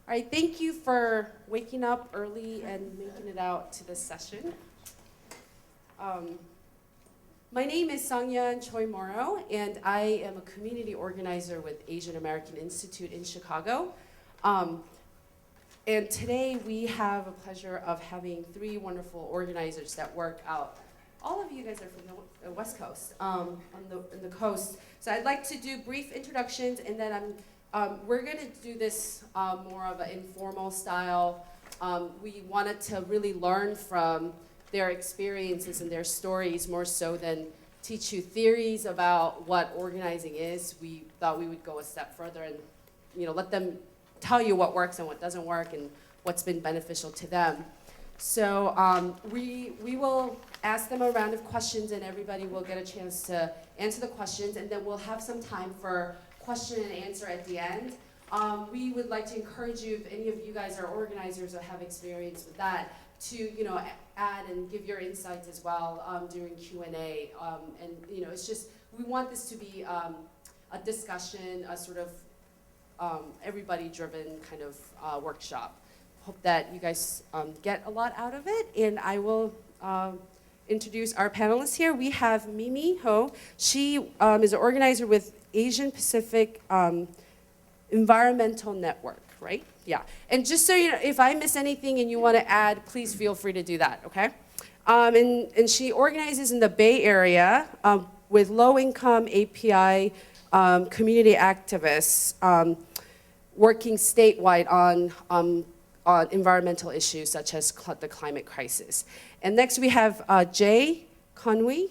All right, thank you for waking up early and making it out to this session. My name is Sangyeon Choi-Morrow, and I am a community organizer with Asian American Institute in Chicago. And today we have a pleasure of having three wonderful organizers that work out. All of you guys are from the West Coast, on the coast. So I'd like to do brief introductions, and then we're going to do this more of an informal style. We wanted to really learn from their experiences and their stories more so than teach you theories about what organizing is. We thought we would go a step further and let them tell you what works and what doesn't work and what's been beneficial to them. So we will ask them a round of questions, and everybody will get a chance to answer the questions, and then we'll have some time for question and answer at the end. We would like to encourage you, if any of you guys are organizers or have experience with that, to add and give your insights as well during Q&A. And it's just, we want this to be a discussion, a sort of everybody-driven kind of workshop. Hope that you guys get a lot out of it, and I will introduce our panelists here. We have Mimi Ho. She is an organizer with Asian Pacific Environmental Network, right? Yeah. And just so you know, if I miss anything and you want to add, please feel free to do that, okay? And she organizes in the Bay Area with low-income API community activists working statewide on environmental issues such as the climate crisis. And next we have Jay Conway,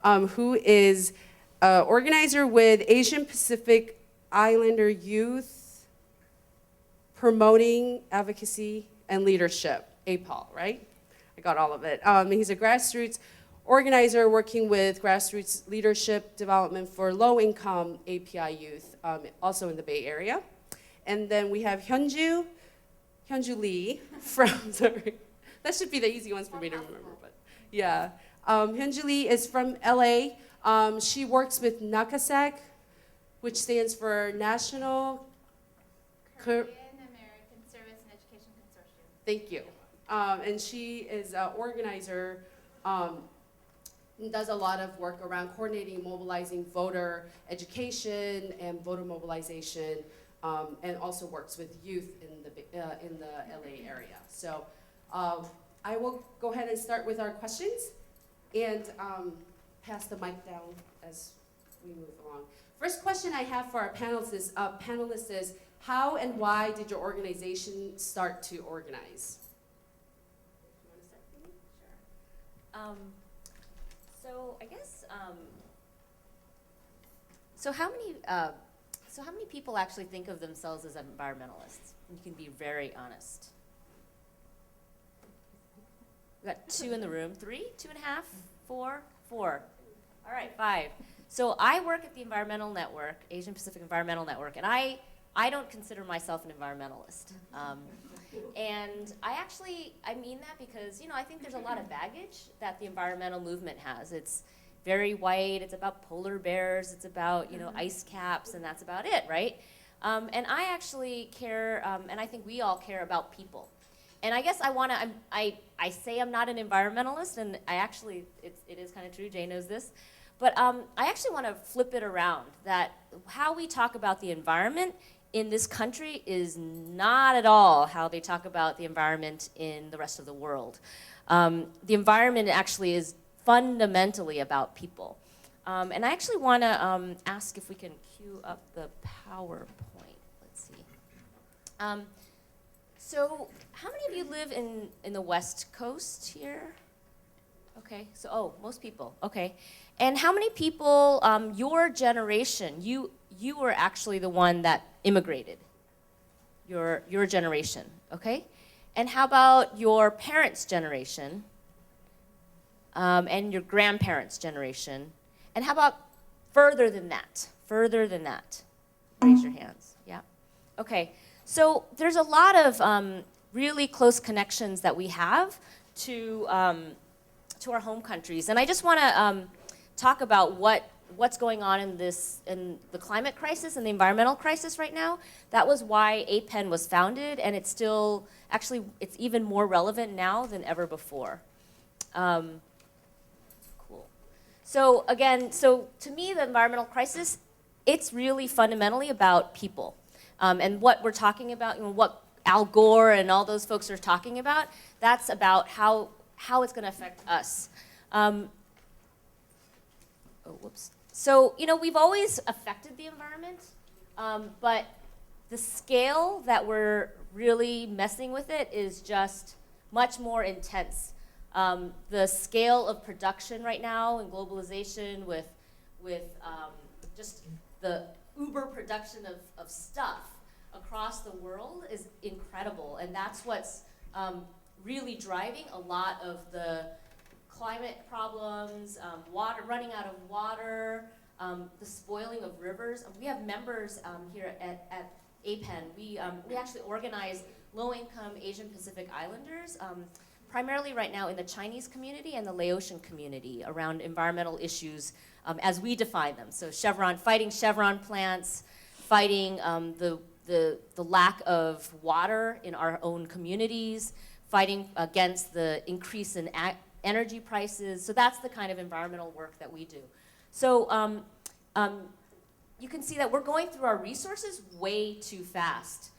who is an organizer with Asian Pacific Islander Youth Promoting Advocacy and Leadership, APAL, right? I got all of it. He's a grassroots organizer working with grassroots leadership development for low-income API youth, also in the Bay Area. And then we have Hyunju Lee from, sorry, that should be the easy ones for me to remember, but yeah. Hyunju Lee is from LA. She works with NACASAC, which stands for National Korean American Service and Education Consortium. Thank you. And she is an organizer, and does a lot of work around coordinating, mobilizing voter education and voter mobilization, and also works with youth in the LA area. So I will go ahead and start with our questions and pass the mic down as we move along. First question I have for our panelists is, how and why did your organization start to organize? You want to start, Amy? Sure. So I guess, so how many people actually think of themselves as environmentalists? You can be very honest. We got 2 in the room. 3, 2.5, 4, 4. All right, 5. So I work at the Environmental Network, Asian Pacific Environmental Network, and I don't consider myself an environmentalist. And I mean that because, I think there's a lot of baggage that the environmental movement has. It's very white, it's about polar bears, it's about, ice caps, and that's about it, right? And I actually care, and I think we all care about people. And I guess I say I'm not an environmentalist, and it is kind of true, Jay knows this, but I actually want to flip it around, that how we talk about the environment in this country is not at all how they talk about the environment in the rest of the world. The environment actually is fundamentally about people. And I actually want to ask if we can cue up the PowerPoint. Let's see. So how many of you live in the West Coast here? Okay, so, most people, okay. And how many people, your generation, you were actually the one that immigrated, your generation, okay? And how about your parents' generation, and your grandparents' generation? And how about further than that? Further than that? Raise your hands, yeah. Okay, so there's a lot of really close connections that we have to our home countries. And I just want to talk about what what's going on in the climate crisis and the environmental crisis right now. That was why APEN was founded, and it's still, actually, it's even more relevant now than ever before. Cool. So again, so to me, the environmental crisis, it's really fundamentally about people. And what we're talking about, you know, what Al Gore and all those folks are talking about, that's about how it's going to affect us. Whoops. So, you know, we've always affected the environment, but the scale that we're really messing with it is just much more intense. The scale of production right now and globalization with just the uber production of stuff across the world is incredible, and that's what's really driving a lot of the climate problems, running out of water, the spoiling of rivers. We have members here at APEN. We actually organize low-income Asian Pacific Islanders, primarily right now in the Chinese community and the Laotian community around environmental issues as we define them. So fighting Chevron plants, fighting the lack of water in our own communities, fighting against the increase in energy prices. So that's the kind of environmental work that we do. So you can see that we're going through our resources way too fast.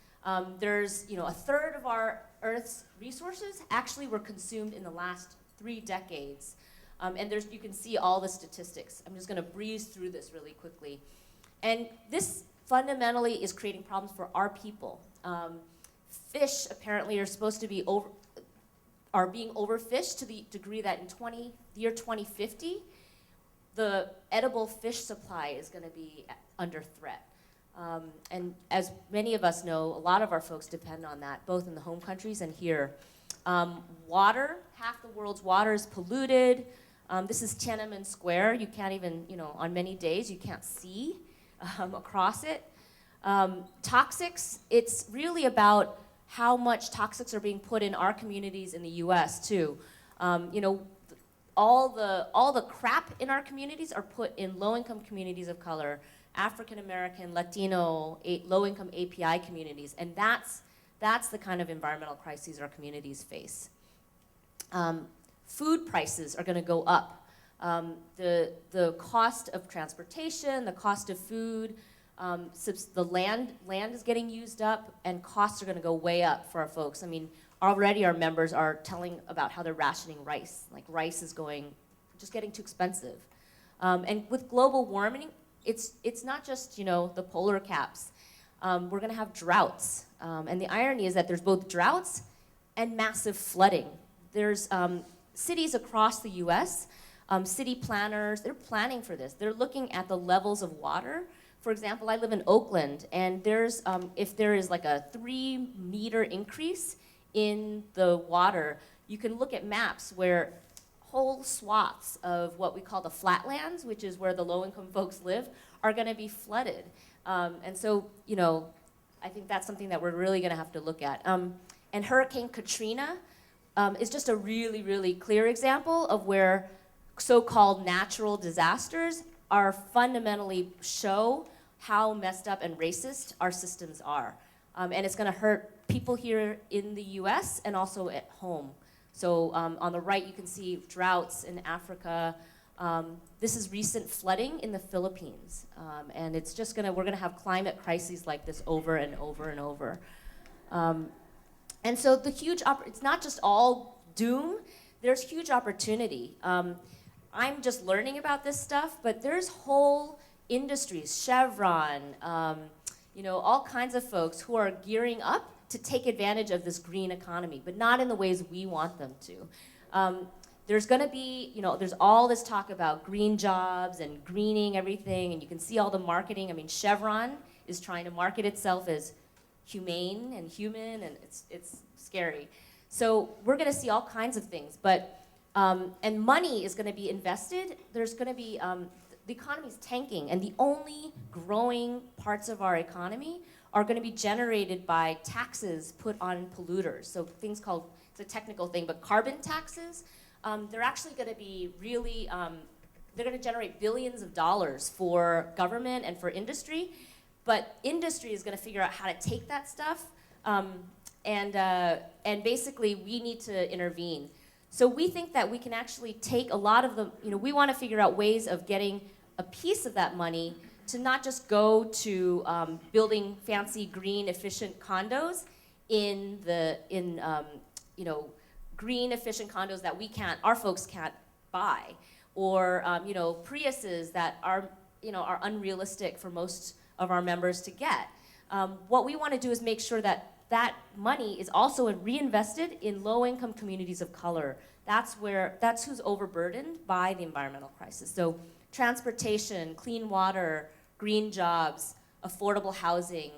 There's, you know, a third of our Earth's resources actually were consumed in the last 3 decades. And you can see all the statistics. I'm just going to breeze through this really quickly. And this fundamentally is creating problems for our people. Fish apparently are being overfished to the degree that in the year 2050, the edible fish supply is going to be under threat. And as many of us know, a lot of our folks depend on that, both in the home countries and here. Water, half the world's water is polluted. This is Tiananmen Square. You can't even, you know, on many days, you can't see across it. Toxics, it's really about how much toxics are being put in our communities in the U.S. too. You know, all the crap in our communities are put in low-income communities of color, African American, Latino, low-income API communities, and that's the kind of environmental crises our communities face. Food prices are going to go up. The cost of transportation, the cost of food, the land is getting used up, and costs are going to go way up for our folks. I mean, already our members are telling about how they're rationing rice. Like rice is just getting too expensive. And with global warming, it's not just, you know, the polar caps. We're going to have droughts, and the irony is that there's both droughts and massive flooding. There's cities across the U.S. City planners, they're planning for this. They're looking at the levels of water. For example, I live in Oakland, and there's if there is like a 3-meter increase in the water, you can look at maps where whole swaths of what we call the flatlands, which is where the low-income folks live, are going to be flooded. And so, you know, I think that's something that we're really going to have to look at. And Hurricane Katrina is just a really, really clear example of where so-called natural disasters are fundamentally show how messed up and racist our systems are. And it's going to hurt people here in the US and also at home. So on the right, you can see droughts in Africa. This is recent flooding in the Philippines. And it's just we're gonna have climate crises like this over and over and over. And so the it's not just all doom, there's huge opportunity. I'm just learning about this stuff, but there's whole industries, Chevron, you know, all kinds of folks who are gearing up to take advantage of this green economy, but not in the ways we want them to. There's going to be, you know, there's all this talk about green jobs and greening everything, and you can see all the marketing. I mean, Chevron is trying to market itself as humane and human, and it's scary. So we're going to see all kinds of things, but and money is going to be invested. There's going to be the economy's tanking, and the only growing parts of our economy are going to be generated by taxes put on polluters. So things called, it's a technical thing, but carbon taxes. They're actually going to be really they're going to generate billions of dollars for government and for industry, but industry is going to figure out how to take that stuff, and basically we need to intervene. So we think that we can actually take a lot of the, we want to figure out ways of getting a piece of that money to not just go to building fancy, green, efficient condos green, efficient condos that our folks can't buy, or Priuses that are unrealistic for most of our members to get. What we want to do is make sure that that money is also reinvested in low-income communities of color. That's who's overburdened by the environmental crisis. So transportation, clean water, green jobs, affordable housing,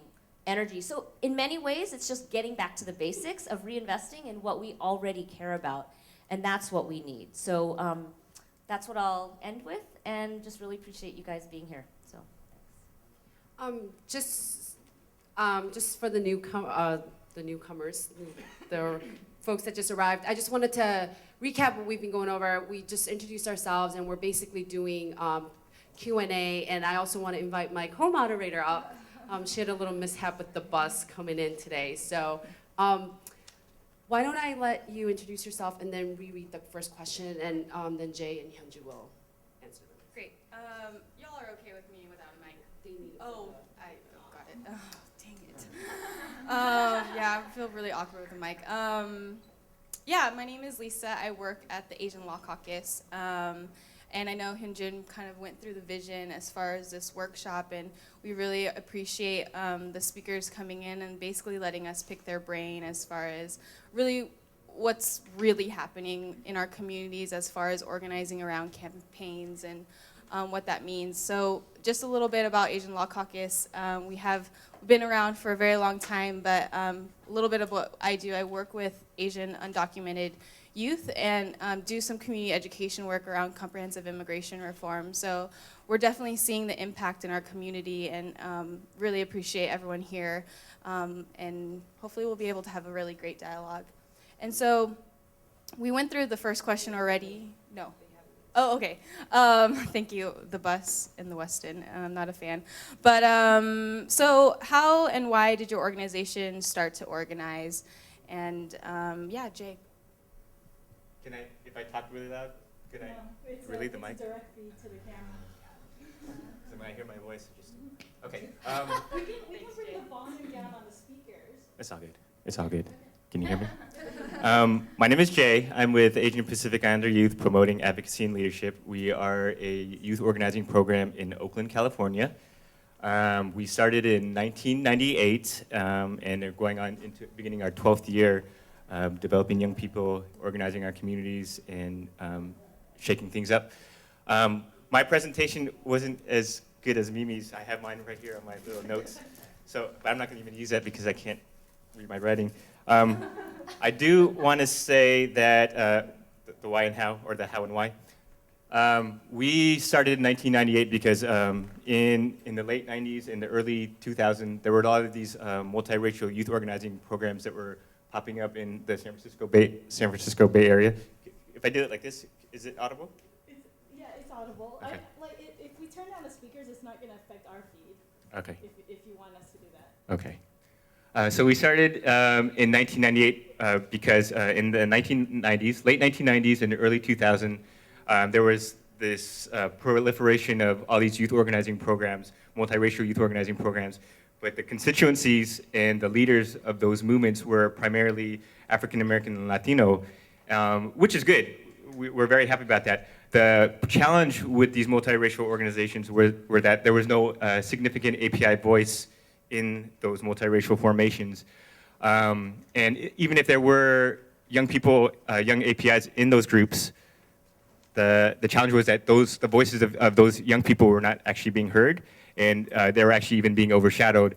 energy. So in many ways, it's just getting back to the basics of reinvesting in what we already care about. And that's what we need. So that's what I'll end with, and just really appreciate you guys being here. So Just for the newcomers, the folks that just arrived, I just wanted to recap what we've been going over. We just introduced ourselves, and we're basically doing Q&A, and I also want to invite my co-moderator up. She had a little mishap with the bus coming in today, so why don't I let you introduce yourself and then reread the first question, and then Jay and Hyunju will answer them. Great. Y'all are okay with me without a mic? I got it. Oh, dang it. Yeah, I feel really awkward with a mic. Yeah, my name is Lisa. I work at the Asian Law Caucus. And I know Hyunjin kind of went through the vision as far as this workshop, and we really appreciate the speakers coming in and basically letting us pick their brain as far as really what's really happening in our communities as far as organizing around campaigns and what that means. So just a little bit about Asian Law Caucus. We have been around for a very long time, but a little bit of what I do, I work with Asian undocumented youth and do some community education work around comprehensive immigration reform. So we're definitely seeing the impact in our community, and really appreciate everyone here. And hopefully we'll be able to have a really great dialogue. And so we went through the first question already. No. Oh, okay. Thank you. The bus in the Westin. I'm not a fan. But so how and why did your organization start to organize? And yeah, Jay. Can I, if I talk really loud, could I relay the mic? It's a direct feed to the camera. So when I hear my voice, just, okay. We can bring the volume down on the speakers. It's all good. It's all good. Can you hear me? My name is Jay. I'm with Asian Pacific Islander Youth Promoting Advocacy and Leadership. We are a youth organizing program in Oakland, California. We started in 1998 and are going on into beginning our 12th year. Developing young people, organizing our communities, and shaking things up. My presentation wasn't as good as Mimi's. I have mine right here on my little notes. But I'm not going to even use that because I can't read my writing. I do want to say that the why and how, or the how and why. We started in 1998 because in the late 90s, in the early 2000s, there were a lot of these multiracial youth organizing programs that were popping up in the San Francisco Bay Area. If I do it like this, is it audible? Yeah, it's audible. Okay. If we turn down the speakers, it's not going to affect our feed. Okay. If you want us to do that. Okay. So we started in 1998 because in the 1990s, late 1990s and early 2000s, there was this proliferation of all these youth organizing programs, multiracial youth organizing programs. But the constituencies and the leaders of those movements were primarily African American and Latino, which is good. We're very happy about that. The challenge with these multiracial organizations were that there was no significant API voice in those multiracial formations. And even if there were young people, young APIs in those groups, the challenge was that the voices of those young people were not actually being heard, and they were actually even being overshadowed.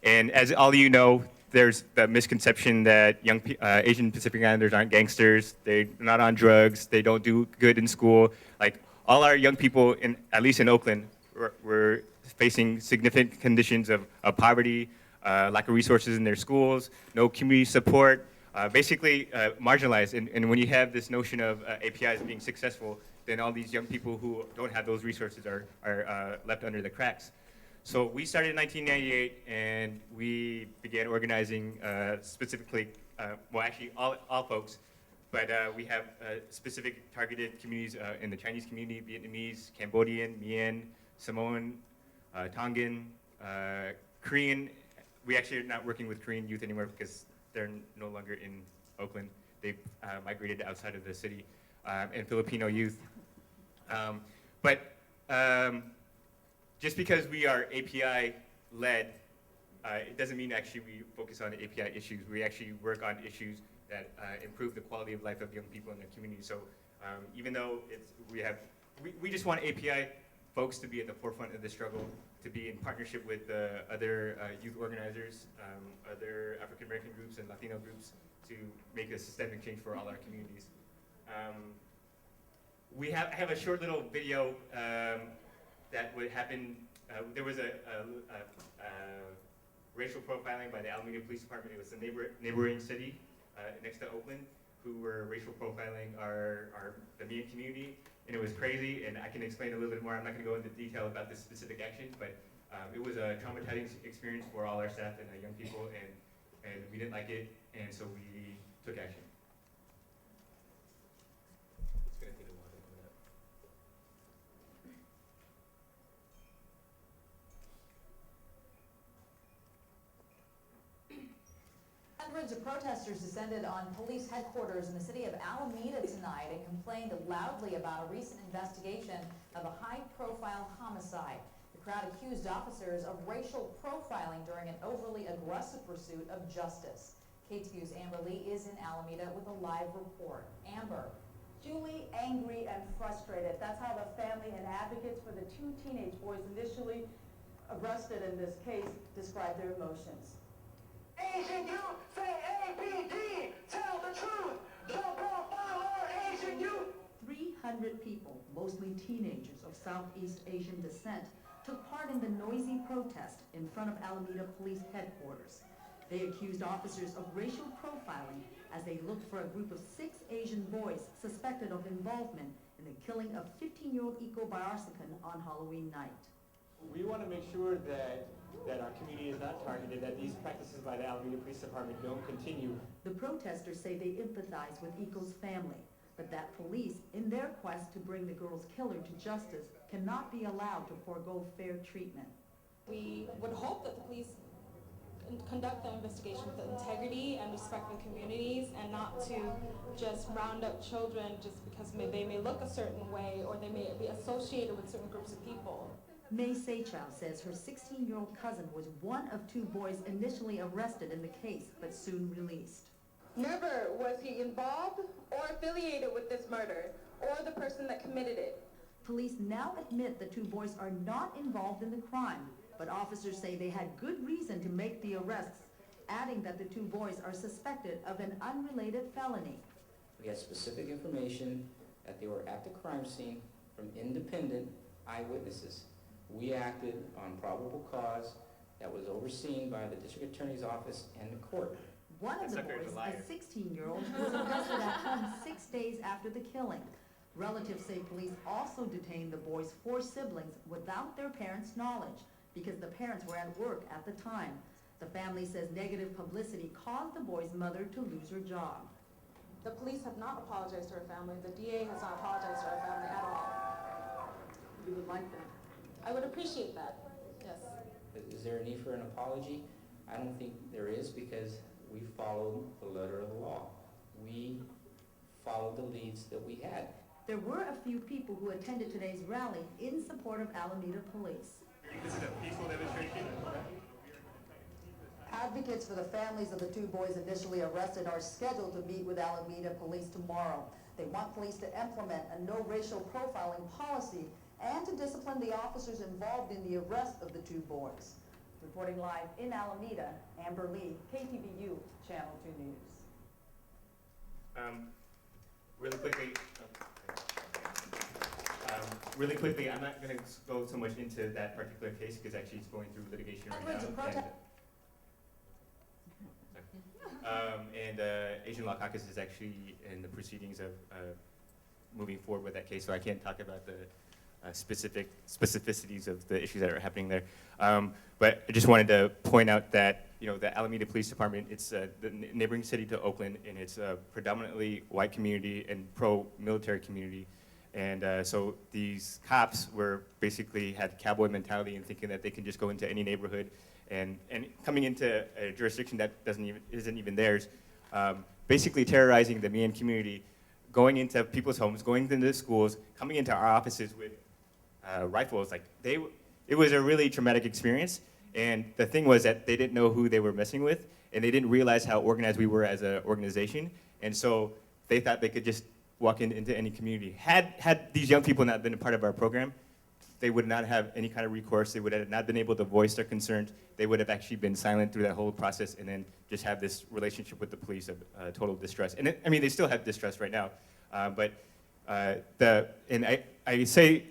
And as all of you know, there's the misconception that young Asian Pacific Islanders aren't gangsters, they're not on drugs, they don't do good in school. Like, all our young people, at least in Oakland, were facing significant conditions of poverty, lack of resources in their schools, no community support, basically marginalized. And when you have this notion of APIs being successful, then all these young people who don't have those resources are left under the cracks. So we started in 1998, and we began organizing specifically, well, actually all folks, but we have specific targeted communities in the Chinese community, Vietnamese, Cambodian, Mien, Samoan, Tongan, Korean. We actually are not working with Korean youth anymore because they're no longer in Oakland. They've migrated outside of the city, and Filipino youth. Just because we are API-led, it doesn't mean actually we focus on API issues. We actually work on issues that improve the quality of life of young people in their community. So even though we just want API folks to be at the forefront of the struggle, to be in partnership with other youth organizers, other African American groups and Latino groups to make a systemic change for all our communities. I have a short little video that would happen. There was a racial profiling by the Alameda Police Department. It was the neighboring city next to Oakland, who were racial profiling the Mien community, and it was crazy. And I can explain a little bit more. I'm not going to go into detail about this specific action, but it was a traumatizing experience for all our staff and young people, and we didn't like it, and so we took action. It's going to take a while to load up. Hundreds of protesters descended on police headquarters in the city of Alameda tonight and complained loudly about a recent investigation of a high-profile homicide. The crowd accused officers of racial profiling during an overly aggressive pursuit of justice. KTVU's Amber Lee is in Alameda with a live report. Amber. Julie, angry and frustrated. That's how the family and advocates for the two teenage boys initially arrested in this case described their emotions. Asian youth, say APD, tell the truth, don't profile our Asian youth. 300 people, mostly teenagers of Southeast Asian descent, took part in the noisy protest in front of Alameda Police Headquarters. They accused officers of racial profiling as they looked for a group of 6 Asian boys suspected of involvement in the killing of 15-year-old Iko Bayarsakan on Halloween night. We want to make sure that our community is not targeted, that these practices by the Alameda Police Department don't continue. The protesters say they empathize with Iko's family, but that police, in their quest to bring the girl's killer to justice, cannot be allowed to forego fair treatment. We would hope that the police conduct the investigation with integrity and respect the communities, and not to just round up children just because they may look a certain way or they may be associated with certain groups of people. May Seychow says her 16-year-old cousin was one of 2 boys initially arrested in the case, but soon released. Never was he involved or affiliated with this murder or the person that committed it. Police now admit the 2 boys are not involved in the crime, but officers say they had good reason to make the arrests, adding that the 2 boys are suspected of an unrelated felony. We had specific information that they were at the crime scene from independent eyewitnesses. We acted on probable cause that was overseen by the district attorney's office and the court. One of the boys, a 16-year-old, was arrested at home 6 days after the killing. Relatives say police also detained the boys' 4 siblings without their parents' knowledge because the parents were at work at the time. The family says negative publicity caused the boy's mother to lose her job. The police have not apologized to our family. The DA has not apologized to our family at all. You would like that? I would appreciate that, yes. Is there a need for an apology? I don't think there is, because we followed the letter of the law. We followed the leads that we had. There were a few people who attended today's rally in support of Alameda Police. This is a peaceful demonstration. Advocates for the families of the 2 boys initially arrested are scheduled to meet with Alameda Police tomorrow. They want police to implement a no racial profiling policy and to discipline the officers involved in the arrest of the 2 boys. Reporting live in Alameda, Amber Lee, KTVU, Channel 2 News. Really quickly, I'm not going to go so much into that particular case because actually it's going through litigation right now. And Asian Law Caucus is actually in the proceedings of moving forward with that case, so I can't talk about the specificities of the issues that are happening there. But I just wanted to point out that the Alameda Police Department, it's the neighboring city to Oakland, and it's a predominantly white community and pro-military community. And so these cops basically had cowboy mentality and thinking that they can just go into any neighborhood and coming into a jurisdiction that isn't even theirs, basically terrorizing the Mayan community, going into people's homes, going into the schools, coming into our offices with rifles. It was a really traumatic experience. And the thing was that they didn't know who they were messing with, and they didn't realize how organized we were as an organization. And so they thought they could just walk into any community. Had these young people not been a part of our program, they would not have any kind of recourse. They would have not been able to voice their concerns. They would have actually been silent through that whole process, and then just have this relationship with the police of total distrust. And they still have distrust right now. I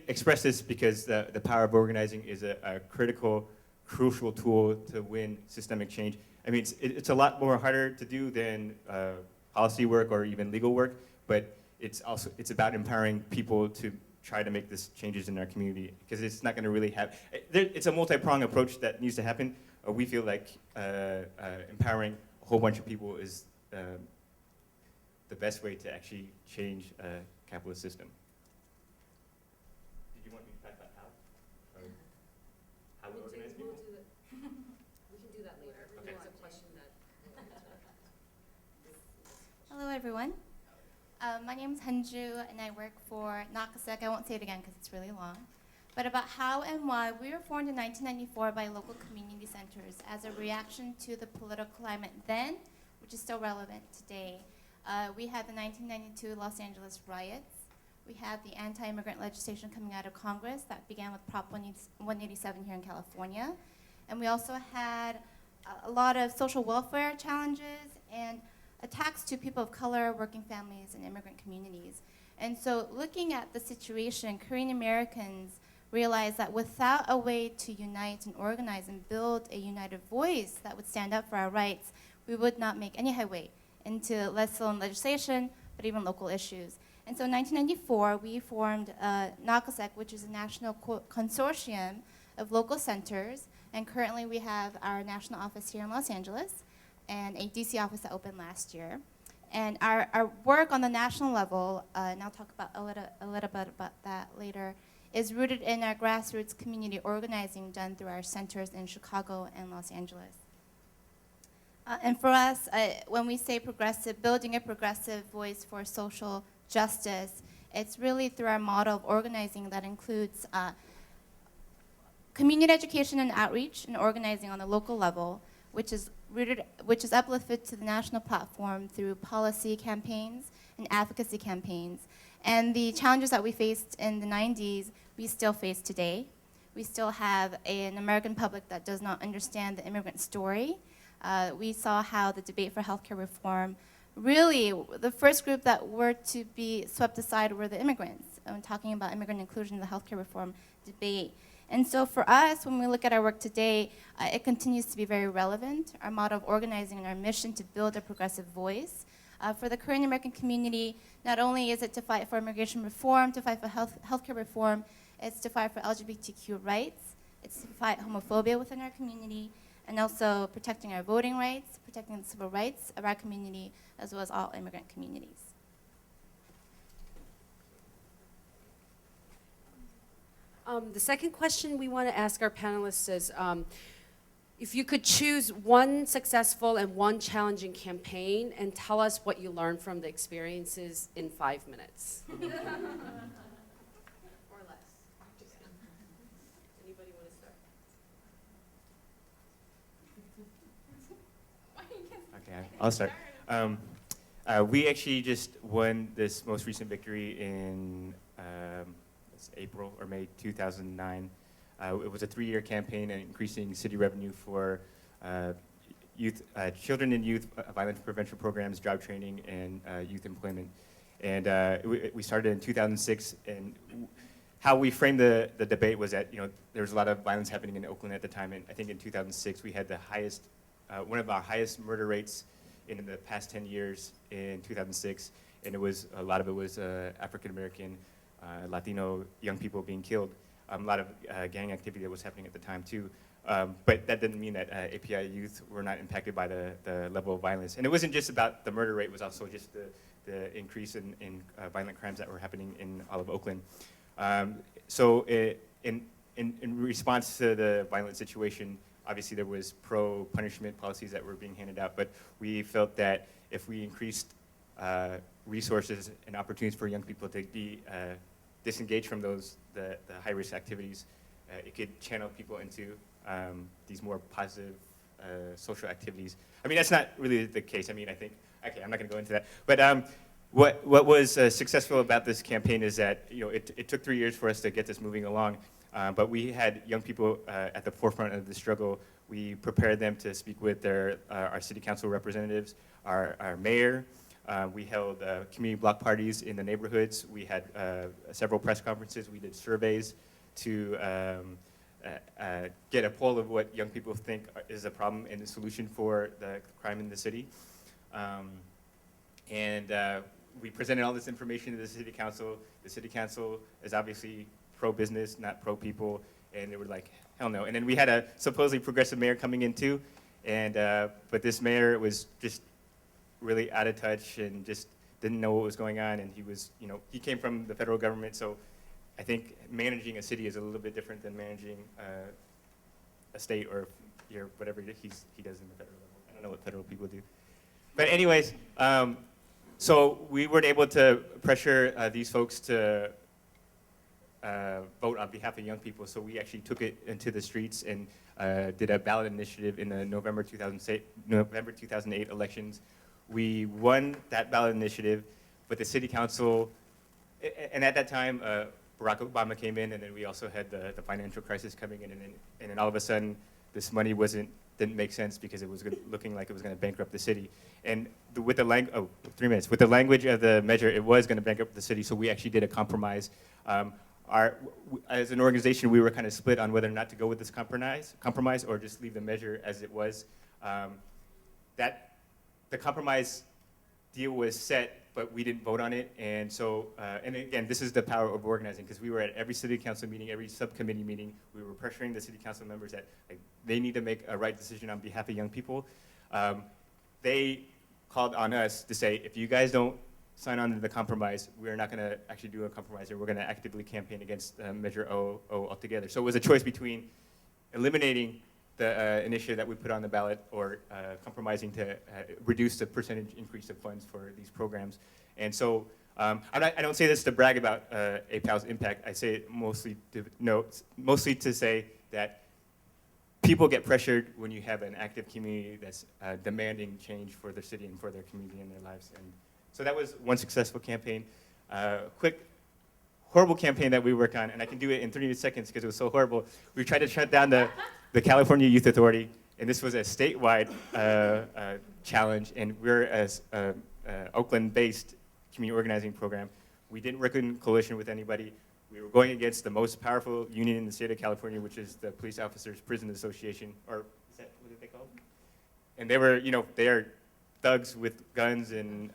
express this because the power of organizing is a crucial tool to win systemic change. It's a lot more harder to do than policy work or even legal work, but it's about empowering people to try to make these changes in our community, because it's not going to really have. It's a multi-pronged approach that needs to happen. We feel like empowering a whole bunch of people is the best way to actually change a capitalist system. Did you want me to talk about how? Or how we organize people? We can do that later. Okay. There's a question that. Hello, everyone. My name is Hanju, and I work for Causecast. I won't say it again because it's really long. But about how and why we were formed in 1994 by local community centers as a reaction to the political climate then, which is still relevant today. We had the 1992 Los Angeles riots. We had the anti-immigrant legislation coming out of Congress that began with Prop 187 here in California. And we also had a lot of social welfare challenges and attacks to people of color, working families, and immigrant communities. And so looking at the situation, Korean Americans realized that without a way to unite and organize and build a united voice that would stand up for our rights, we would not make any headway into less alone legislation, but even local issues. And so in 1994, we formed NACOSEC, which is a national consortium of local centers. And currently we have our national office here in Los Angeles and a DC office that opened last year. And our work on the national level, and I'll talk about a little bit about that later, is rooted in our grassroots community organizing done through our centers in Chicago and Los Angeles. And for us, when we say progressive, building a progressive voice for social justice, it's really through our model of organizing that includes community education and outreach and organizing on the local level, which is uplifted to the national platform through policy campaigns and advocacy campaigns. And the challenges that we faced in the 90s, we still face today. We still have an American public that does not understand the immigrant story. We saw how the debate for healthcare reform, really, the first group that were to be swept aside were the immigrants, talking about immigrant inclusion in the healthcare reform debate. And so for us, when we look at our work today, it continues to be very relevant. Our model of organizing and our mission to build a progressive voice. For the Korean American community, not only is it to fight for immigration reform, to fight for healthcare reform, it's to fight for LGBTQ rights, it's to fight homophobia within our community, and also protecting our voting rights, protecting the civil rights of our community, as well as all immigrant communities. The second question we want to ask our panelists is, if you could choose one successful and one challenging campaign and tell us what you learned from the experiences in 5 minutes. Or less. Anybody want to start? Okay, I'll start. We actually just won this most recent victory in April or May 2009. It was a 3-year campaign and increasing city revenue for children and youth violence prevention programs, job training, and youth employment. And we started in 2006, and how we framed the debate was that there was a lot of violence happening in Oakland at the time, and I think in 2006 we had the highest, one of our highest murder rates in the past 10 years in 2006. and it was a lot of it was African American, Latino young people being killed. A lot of gang activity that was happening at the time too. But that didn't mean that API youth were not impacted by the level of violence. And it wasn't just about the murder rate, it was also just the increase in violent crimes that were happening in all of Oakland. So in response to the violent situation, obviously there was pro-punishment policies that were being handed out, but we felt that if we increased resources and opportunities for young people to be disengaged from the high-risk activities, it could channel people into these more positive social activities. I mean, that's not really the case. I mean, I think, okay, I'm not gonna go into that. But what was successful about this campaign is that, you know, it took 3 years for us to get this moving along, but we had young people at the forefront of the struggle. We prepared them to speak with our city council representatives, our mayor. We held community block parties in the neighborhoods. We had several press conferences. We did surveys to get a poll of what young people think is a problem and the solution for the crime in the city. We presented all this information to the city council. The city council is obviously pro-business, not pro-people, and they were like, hell no. And then we had a supposedly progressive mayor coming in too, and but this mayor was just really out of touch and just didn't know what was going on, and he was, you know, he came from the federal government, so I think managing a city is a little bit different than managing a state or whatever he does in the federal level. I don't know what federal people do. But anyways, so we weren't able to pressure these folks to vote on behalf of young people, so we actually took it into the streets and did a ballot initiative in the November 2008 elections. We won that ballot initiative, but the city council, and at that time, Barack Obama came in, and then we also had the financial crisis coming in, and then all of a sudden, this money didn't make sense because it was looking like it was going to bankrupt the city. And with the with the language of the measure, it was going to bankrupt the city, so we actually did a compromise. As an organization, we were kind of split on whether or not to go with this compromise or just leave the measure as it was. The compromise deal was set, but we didn't vote on it, and so, and again, this is the power of organizing, because we were at every city council meeting, every subcommittee meeting. We were pressuring the city council members that they need to make a right decision on behalf of young people. They called on us to say, if you guys don't sign on to the compromise, we're not going to actually do a compromise, and we're going to actively campaign against Measure O altogether. So it was a choice between eliminating the initiative that we put on the ballot or compromising to reduce the percentage increase of funds for these programs. And so I don't say this to brag about APAL's impact. I say it mostly to say that people get pressured when you have an active community that's demanding change for their city and for their community and their lives. And so that was one successful campaign. Quick, horrible campaign that we worked on, and I can do it in 3 seconds because it was so horrible. We tried to shut down the California Youth Authority, and this was a statewide challenge, and we're an Oakland-based community organizing program. We didn't work in coalition with anybody. We were going against the most powerful union in the state of California, which is the Police Officers Prison Association, or is that what they called? And they were, they are thugs with guns and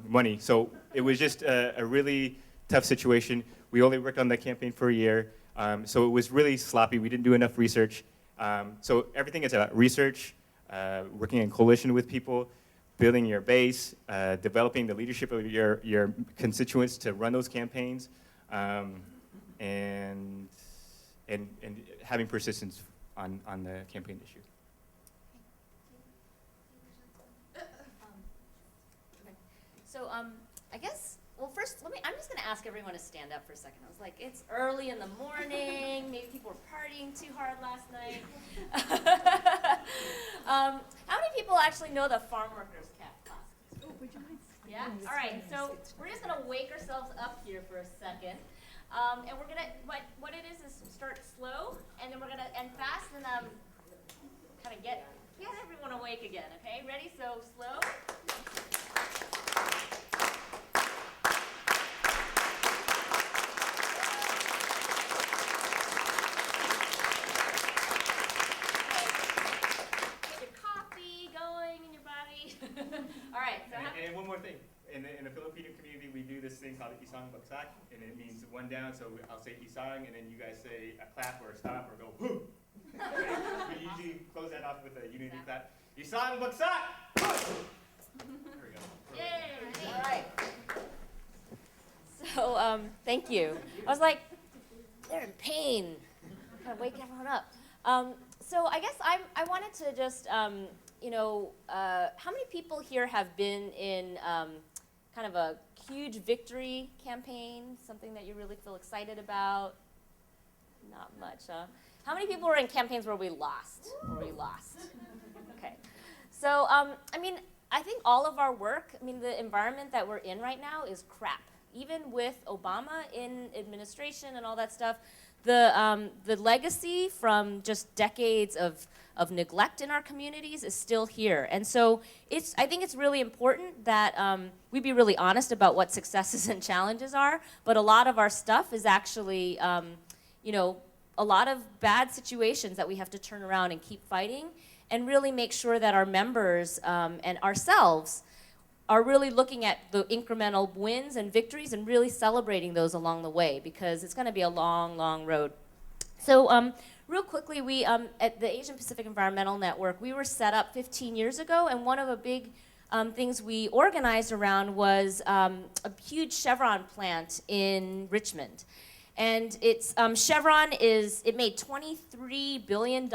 money. So it was just a really tough situation. We only worked on that campaign for a year, so it was really sloppy. We didn't do enough research. So everything is about research, working in coalition with people, building your base, developing the leadership of your constituents to run those campaigns, and having persistence on the campaign issue. So I guess, well, first, I'm just going to ask everyone to stand up for a second. I was like, it's early in the morning. Maybe people were partying too hard last night. How many people actually know the Farm Workers class? Oh, would you mind? Yeah? All right, so we're just going to wake ourselves up here for a second. And we're going to, what it is start slow, and then we're going to end fast, and kind of get everyone awake again, okay? Ready? So slow. All right. So and one more thing. in the Filipino community, we do this thing called isang bagsak, and it means one down. So I'll say isang, and then you guys say a clap or a stop or go whoo. Okay? We usually close that off with a unity clap. Isang bagsak. There we go. Yay! All right. So thank you. I was like, they're in pain. Kind of wake everyone up. So I guess I wanted to just, you know, how many people here have been in kind of a huge victory campaign, something that you really feel excited about? Not much, huh? How many people were in campaigns where we lost? Okay. So, I mean, I think all of our work, I mean, the environment that we're in right now is crap. Even with Obama in administration and all that stuff, the legacy from just decades of neglect in our communities is still here. And so I think it's really important that we be really honest about what successes and challenges are, but a lot of our stuff is actually, you know, a lot of bad situations that we have to turn around and keep fighting and really make sure that our members and ourselves are really looking at the incremental wins and victories and really celebrating those along the way, because it's going to be a long, long road. So real quickly, we at the Asian Pacific Environmental Network, we were set up 15 years ago, and one of the big things we organized around was a huge Chevron plant in Richmond. And it's Chevron it made $23 billion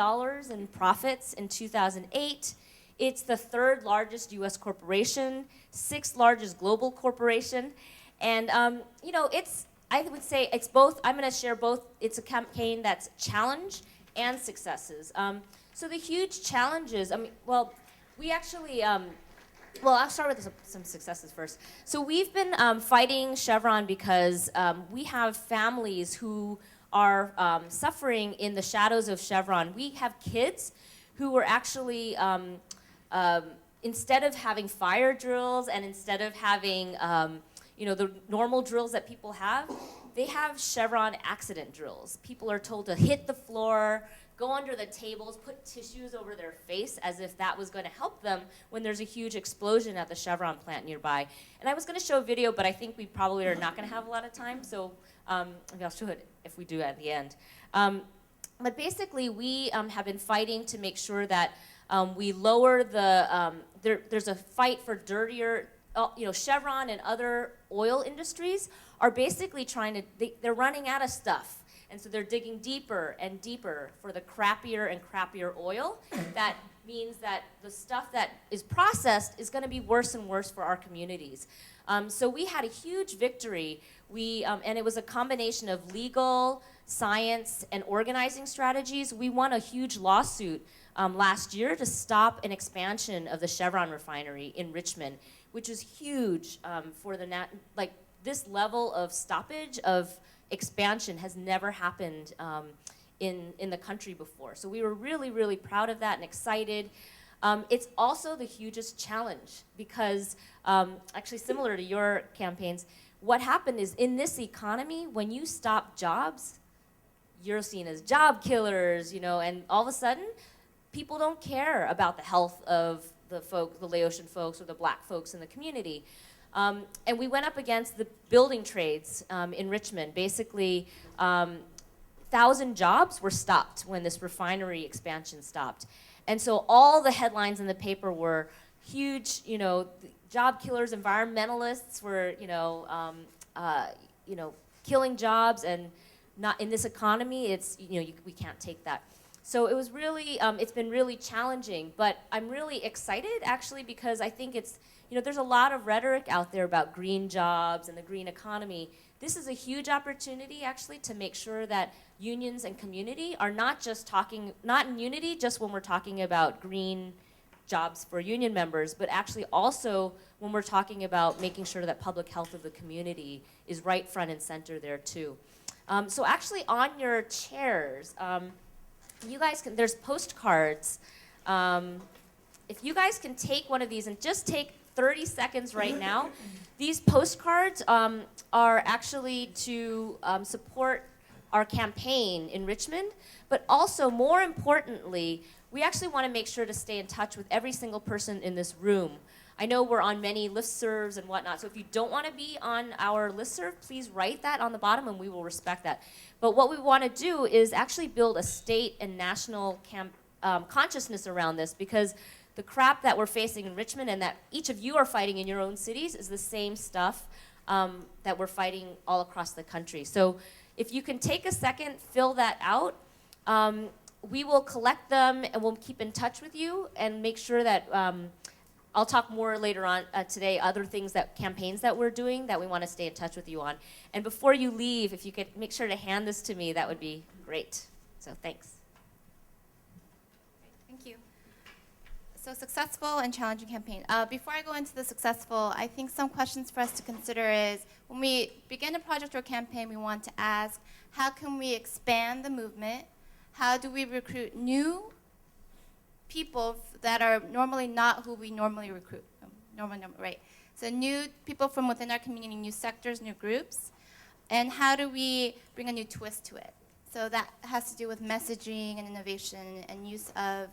in profits in 2008. It's the third largest U.S. corporation, sixth largest global corporation, and you know, I would say it's both. I'm going to share both. It's a campaign that's challenge and successes. So the huge challenges. I mean, well, we actually. Well, I'll start with some successes first. So we've been fighting Chevron because we have families who are suffering in the shadows of Chevron. We have kids who were actually, instead of having fire drills and instead of having you know, the normal drills that people have, they have Chevron accident drills. People are told to hit the floor, go under the tables, put tissues over their face as if that was going to help them when there's a huge explosion at the Chevron plant nearby. And I was going to show a video, but I think we probably are not going to have a lot of time, so maybe I'll show it if we do at the end. But basically, we have been fighting to make sure that we lower the, there's a fight for dirtier, you know, Chevron and other oil industries are basically trying to, they're running out of stuff. And so they're digging deeper and deeper for the crappier and crappier oil. That means that the stuff that is processed is going to be worse and worse for our communities. So we had a huge victory. And it was a combination of legal, science, and organizing strategies. We won a huge lawsuit last year to stop an expansion of the Chevron refinery in Richmond, which is huge for the this level of stoppage of expansion has never happened in the country before. So we were really, really proud of that and excited. It's also the hugest challenge because, actually similar to your campaigns, what happened is in this economy, when you stop jobs, you're seen as job killers, you know, and all of a sudden, people don't care about the health of the Laotian folks or the black folks in the community. And we went up against the building trades in Richmond. Basically, 1,000 jobs were stopped when this refinery expansion stopped. And so all the headlines in the paper were huge, you know, job killers, environmentalists were, killing jobs, and not in this economy, it's, we can't take that. So it was really, it's been really challenging, but I'm really excited actually because I think it's, there's a lot of rhetoric out there about green jobs and the green economy. This is a huge opportunity actually to make sure that unions and community are not in unity just when we're talking about green jobs for union members, but actually also when we're talking about making sure that public health of the community is right front and center there too. So actually on your chairs, you guys can, there's postcards. If you guys can take one of these and just take 30 seconds right now, these postcards are actually to support our campaign in Richmond, but also more importantly, we actually want to make sure to stay in touch with every single person in this room. I know we're on many listservs and whatnot, so if you don't want to be on our listserv, please write that on the bottom and we will respect that. But what we want to do is actually build a state and national consciousness around this, because the crap that we're facing in Richmond and that each of you are fighting in your own cities is the same stuff that we're fighting all across the country. So if you can take a second, fill that out. We will collect them and we'll keep in touch with you and make sure that I'll talk more later on today, other things campaigns that we're doing that we want to stay in touch with you on. And before you leave, if you could make sure to hand this to me, that would be great. So thanks. Thank you. So successful and challenging campaign. Before I go into the successful, I think some questions for us to consider is, when we begin a project or campaign, we want to ask, how can we expand the movement? How do we recruit new people that are normally not who we normally recruit? Right. So new people from within our community, new sectors, new groups. And how do we bring a new twist to it? So that has to do with messaging and innovation and use of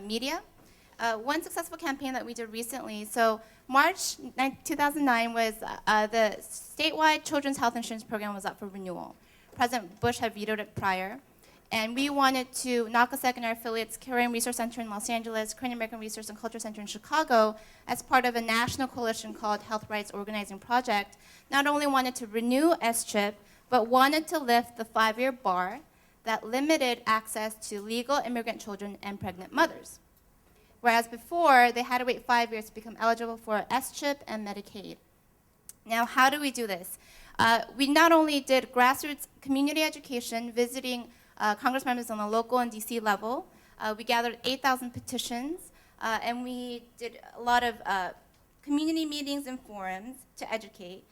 media. One successful campaign that we did recently, so March 2009 was the statewide children's health insurance program was up for renewal. President Bush had vetoed it prior. And we wanted to, NACASEC and our affiliates, Korean Resource Center in Los Angeles, Korean American Resource and Culture Center in Chicago, as part of a national coalition called Health Rights Organizing Project, not only wanted to renew SCHIP, but wanted to lift the 5-year bar that limited access to legal immigrant children and pregnant mothers. Whereas before, they had to wait 5 years to become eligible for SCHIP and Medicaid. Now, how do we do this? We not only did grassroots community education, visiting Congress members on the local and DC level. We gathered 8,000 petitions, and we did a lot of community meetings and forums to educate.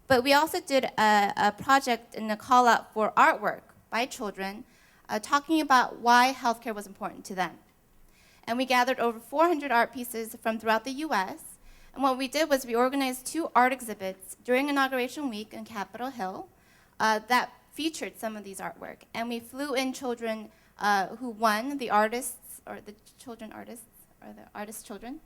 But we also did a project and a call out for artwork by children, talking about why healthcare was important to them. And we gathered over 400 art pieces from throughout the US. And what we did was we organized 2 art exhibits during Inauguration Week in Capitol Hill that featured some of these artwork. And we flew in children who won, the artists, or the children artists, or the artist children,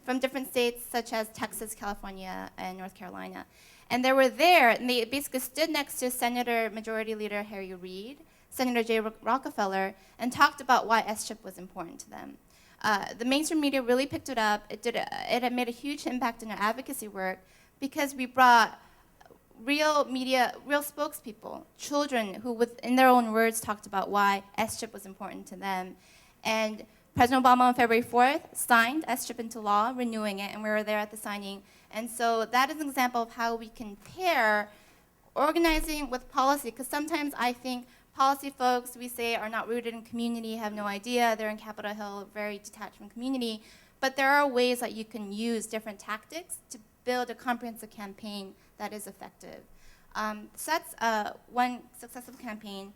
from different states such as Texas, California, and North Carolina. And they were there, and they basically stood next to Senator Majority Leader Harry Reid, Senator Jay Rockefeller, and talked about why SCHIP was important to them. The mainstream media really picked it up. It had made a huge impact in our advocacy work because we brought real media, real spokespeople, children who, in their own words, talked about why SCHIP was important to them. And President Obama on February 4th signed SCHIP into law, renewing it, and we were there at the signing. And so that is an example of how we can pair organizing with policy, because sometimes I think policy folks, we say, are not rooted in community, have no idea, they're in Capitol Hill, very detached from community. But there are ways that you can use different tactics to build a comprehensive campaign that is effective. So that's one successful campaign.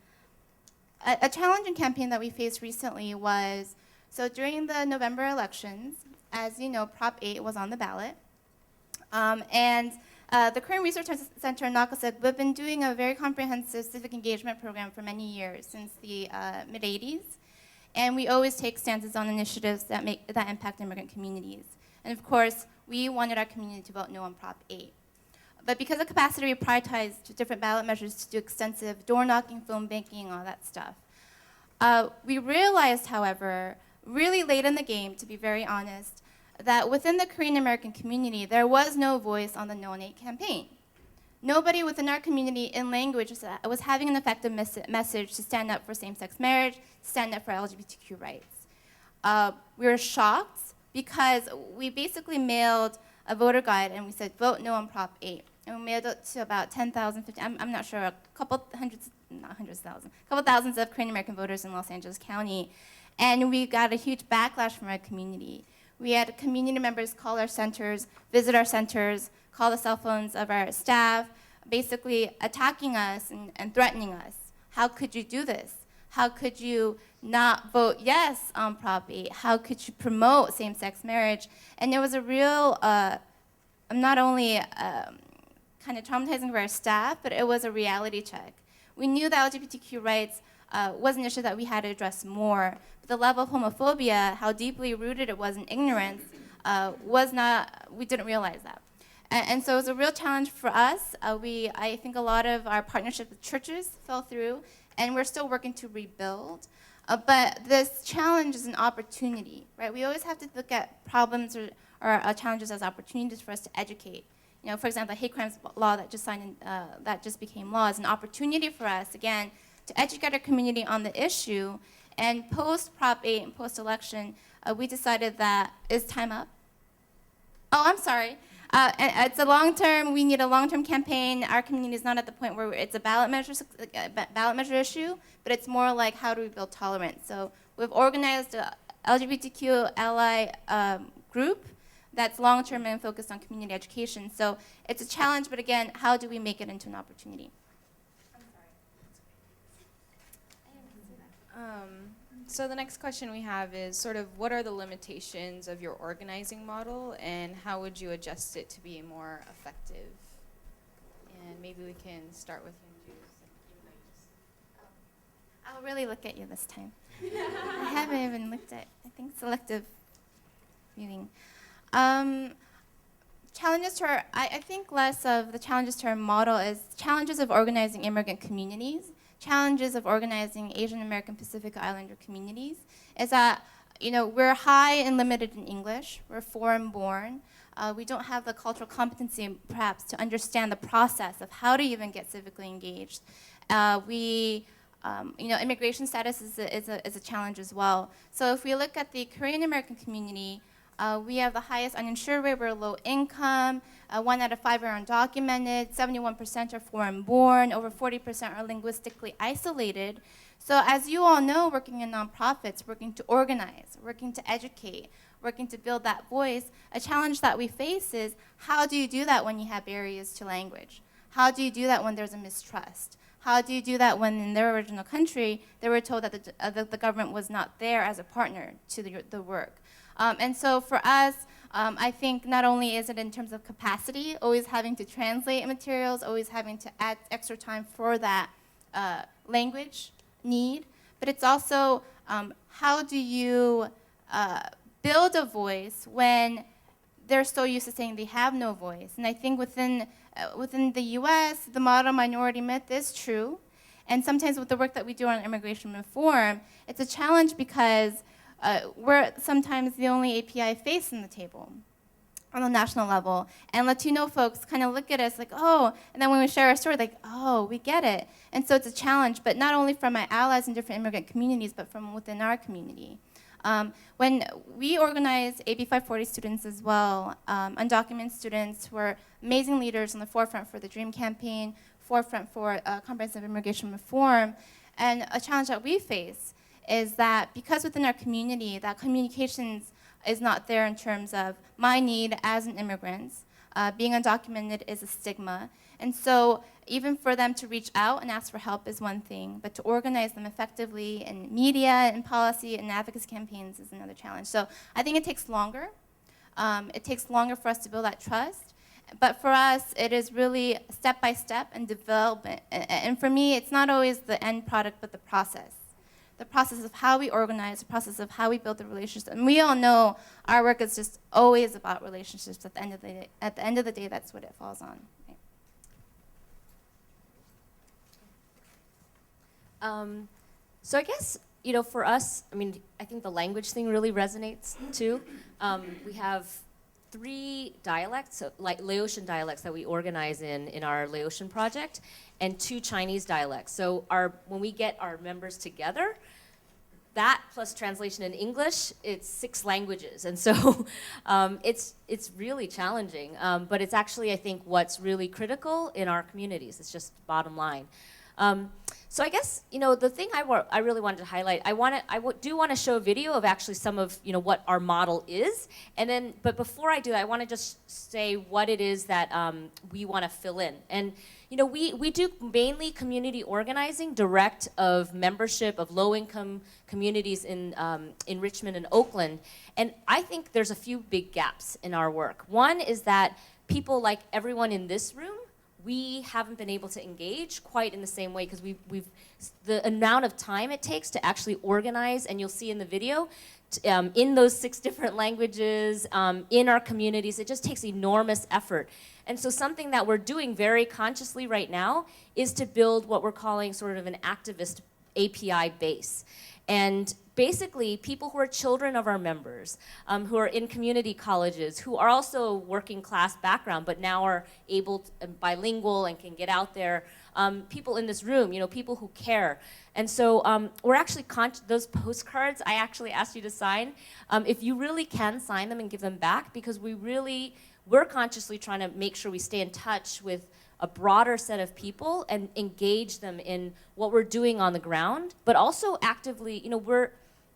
A challenging campaign that we faced recently was, so during the November elections, as you know, Prop 8 was on the ballot. The Korean Research Center in NACASEC, we've been doing a very comprehensive civic engagement program for many years, since the mid-'80s. And we always take stances on initiatives that impact immigrant communities. And of course, we wanted our community to vote no on Prop 8. But because of capacity, we prioritized different ballot measures to do extensive door knocking, phone banking, all that stuff. We realized, however, really late in the game, to be very honest, that within the Korean American community, there was no voice on the No on 8 campaign. Nobody within our community in language was having an effective message to stand up for same-sex marriage, to stand up for LGBTQ rights. We were shocked because we basically mailed a voter guide and we said, vote no on Prop 8. And we mailed it to about 10,000, I'm not sure, a couple thousands of Korean American voters in Los Angeles County. And we got a huge backlash from our community. We had community members call our centers, visit our centers, call the cell phones of our staff, basically attacking us and threatening us. How could you do this? How could you not vote yes on Prop 8? How could you promote same-sex marriage? And it was a real, not only kind of traumatizing for our staff, but it was a reality check. We knew that LGBTQ rights was an issue that we had to address more. But the level of homophobia, how deeply rooted it was in ignorance, we didn't realize that. And so it was a real challenge for us. I think a lot of our partnership with churches fell through, and we're still working to rebuild. But this challenge is an opportunity, right? We always have to look at problems or challenges as opportunities for us to educate. You know, for example, the hate crimes law that just became law is an opportunity for us, again, to educate our community on the issue. And post Prop 8 and post-election, we decided that it's time up. Oh, I'm sorry. And it's a long-term, we need a long-term campaign. Our community is not at the point where it's a ballot measure issue, but it's more like how do we build tolerance. So we've organized a LGBTQ ally group that's long-term and focused on community education. So it's a challenge, but again, how do we make it into an opportunity? So the next question we have is sort of what are the limitations of your organizing model and how would you adjust it to be more effective? And maybe we can start with you. I'll really look at you this time. I haven't even looked at, I think, selective viewing. Challenges to our, I think less of the challenges to our model is challenges of organizing immigrant communities, challenges of organizing Asian American Pacific Islander communities, is that, you know, we're high and limited in English, we're foreign born, we don't have the cultural competency perhaps to understand the process of how to even get civically engaged. You know, immigration status is a challenge as well. So if we look at the Korean American community, we have the highest uninsured rate, we're low income, 1 out of 5 are undocumented, 71% are foreign born, over 40% are linguistically isolated. So as you all know, working in nonprofits, working to organize, working to educate, working to build that voice, a challenge that we face is how do you do that when you have barriers to language? How do you do that when there's a mistrust? How do you do that when in their original country, they were told that the government was not there as a partner to the work? And so for us, I think not only is it in terms of capacity, always having to translate materials, always having to add extra time for that language need, but it's also how do you build a voice when they're so used to saying they have no voice? And I think within the US, the model minority myth is true. And sometimes with the work that we do on immigration reform, it's a challenge because we're sometimes the only API face in the table on the national level. And Latino folks kind of look at us like, oh, and then when we share our story, like, oh, we get it. And so it's a challenge, but not only from my allies in different immigrant communities, but from within our community. When we organize AB 540 students as well, undocumented students who are amazing leaders on the forefront for the DREAM campaign, forefront for comprehensive immigration reform, and a challenge that we face is that because within our community, that communications is not there in terms of my need as an immigrant. Being undocumented is a stigma. And so even for them to reach out and ask for help is one thing, but to organize them effectively in media and policy and advocacy campaigns is another challenge. So I think it takes longer. It takes longer for us to build that trust. But for us, it is really step by step and development. And for me, it's not always the end product, but the process. The process of how we organize, the process of how we build the relationships. And we all know our work is just always about relationships at the end of the day. At the end of the day, that's what it falls on. Right? So I guess, you know, for us, I mean, I think the language thing really resonates too. We have 3 dialects, so like Laotian dialects that we organize in our Laotian project, and 2 Chinese dialects. So when we get our members together, that plus translation in English, it's 6 languages. And so it's really challenging, but it's actually, I think, what's really critical in our communities. It's just bottom line. So I guess, you know, the thing I really wanted to highlight, I do want to show a video of actually some of, you know, what our model is. And then, but before I do that, I want to just say what it is that we want to fill in. And, you know, we do mainly community organizing, direct of membership of low-income communities in Richmond and Oakland. And I think there's a few big gaps in our work. One is that people like everyone in this room, we haven't been able to engage quite in the same way because the amount of time it takes to actually organize, and you'll see in the video, in those 6 different languages, in our communities. It just takes enormous effort. And so something that we're doing very consciously right now is to build what we're calling sort of an activist API base. And basically, people who are children of our members, who are in community colleges, who are also working class background, but now are able to, bilingual and can get out there, people in this room, people who care. And so we're actually, those postcards I actually asked you to sign, if you really can sign them and give them back, because we're consciously trying to make sure we stay in touch with a broader set of people and engage them in what we're doing on the ground, but also actively,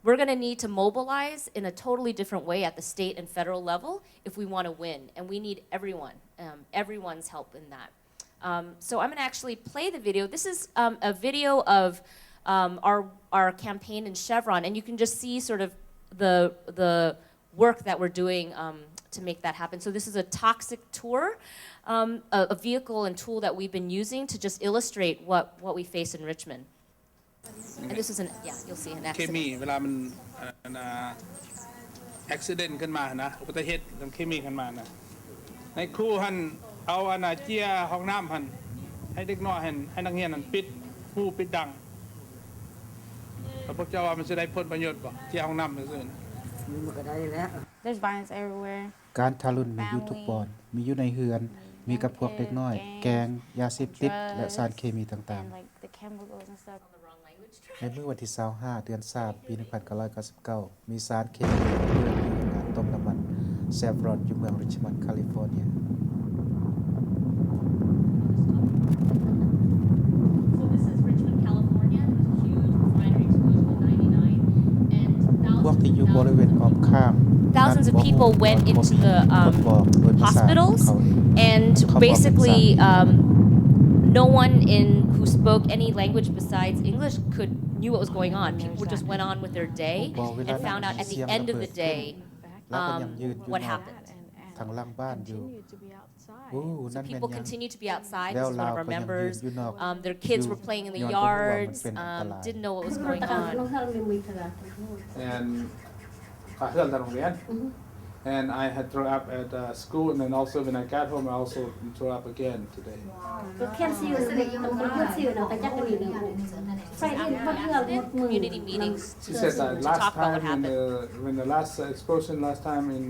we're going to need to mobilize in a totally different way at the state and federal level if we want to win, and we need everyone's help in that. So I'm going to actually play the video. This is a video of our campaign in Chevron, and you can just see sort of the work that we're doing to make that happen. So this is a toxic tour, a vehicle and tool that we've been using to just illustrate what we face in Richmond. And this is you'll see an เค accident. มีเวลามันอุบิเหตุขึ้นมานะอุบัติเหตุเรื่องเคมีขึ้นมานะในครูหันเอาเจียห้องน้ำหันให้เด็กน้อยหันให้นักเรียนหันปิดหูปิดดังแล้วพวกเจ้าว่ามันจะได้ผลประโยชน์บ่เจียห้องน้ำซื่อๆ There's violence everywhere. การทารุณมีอยู่ทุกบอนมีอยู่ในเฮือนมีกับพวกเด็กน้อยแกงยาเสพติดและสารเคมีต่าง And like the chemicals and stuff. ๆในเมื่อวันที่25เดือน3ปี1999มีสารเคมีเกิดอยู่ในการต้มน้ำมันแซฟรอนอยู่เมืองริชมอนด์แคลิฟอร์เนีย So this is Richmond, California. There was a huge refinery explosion in '99, and พวกที่อยู่บริเวณอ้อมข้าง thousands of people went into the hospitals, and basically no one who spoke any language besides English knew what was going on. People just went on with their day and found out at the end of the day what happened. ทางหลังบ้านอยู่ So people continue to be outside. This is one of our members. Their kids were playing in the yards, didn't know what was going on. And I heard that again. And I had thrown up at school, and then also when I got home, I also threw up again today. Community meetings She said that to last talk about what time happened. when the last explosion last time in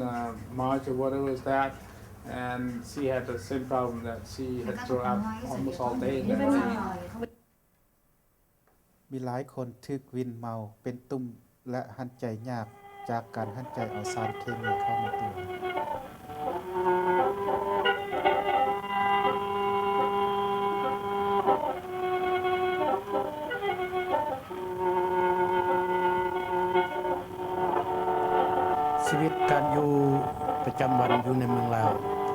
March or whatever was that, and she had the same problem that she had thrown up almost all day. มีหลายคนถึกวินเมาเป็นตุ่มและหันใจยากจากการหันใจเอาสารเคมีเข้าในตัว ชีวิตการอยู่ประจำวันอยู่ในเมืองลาว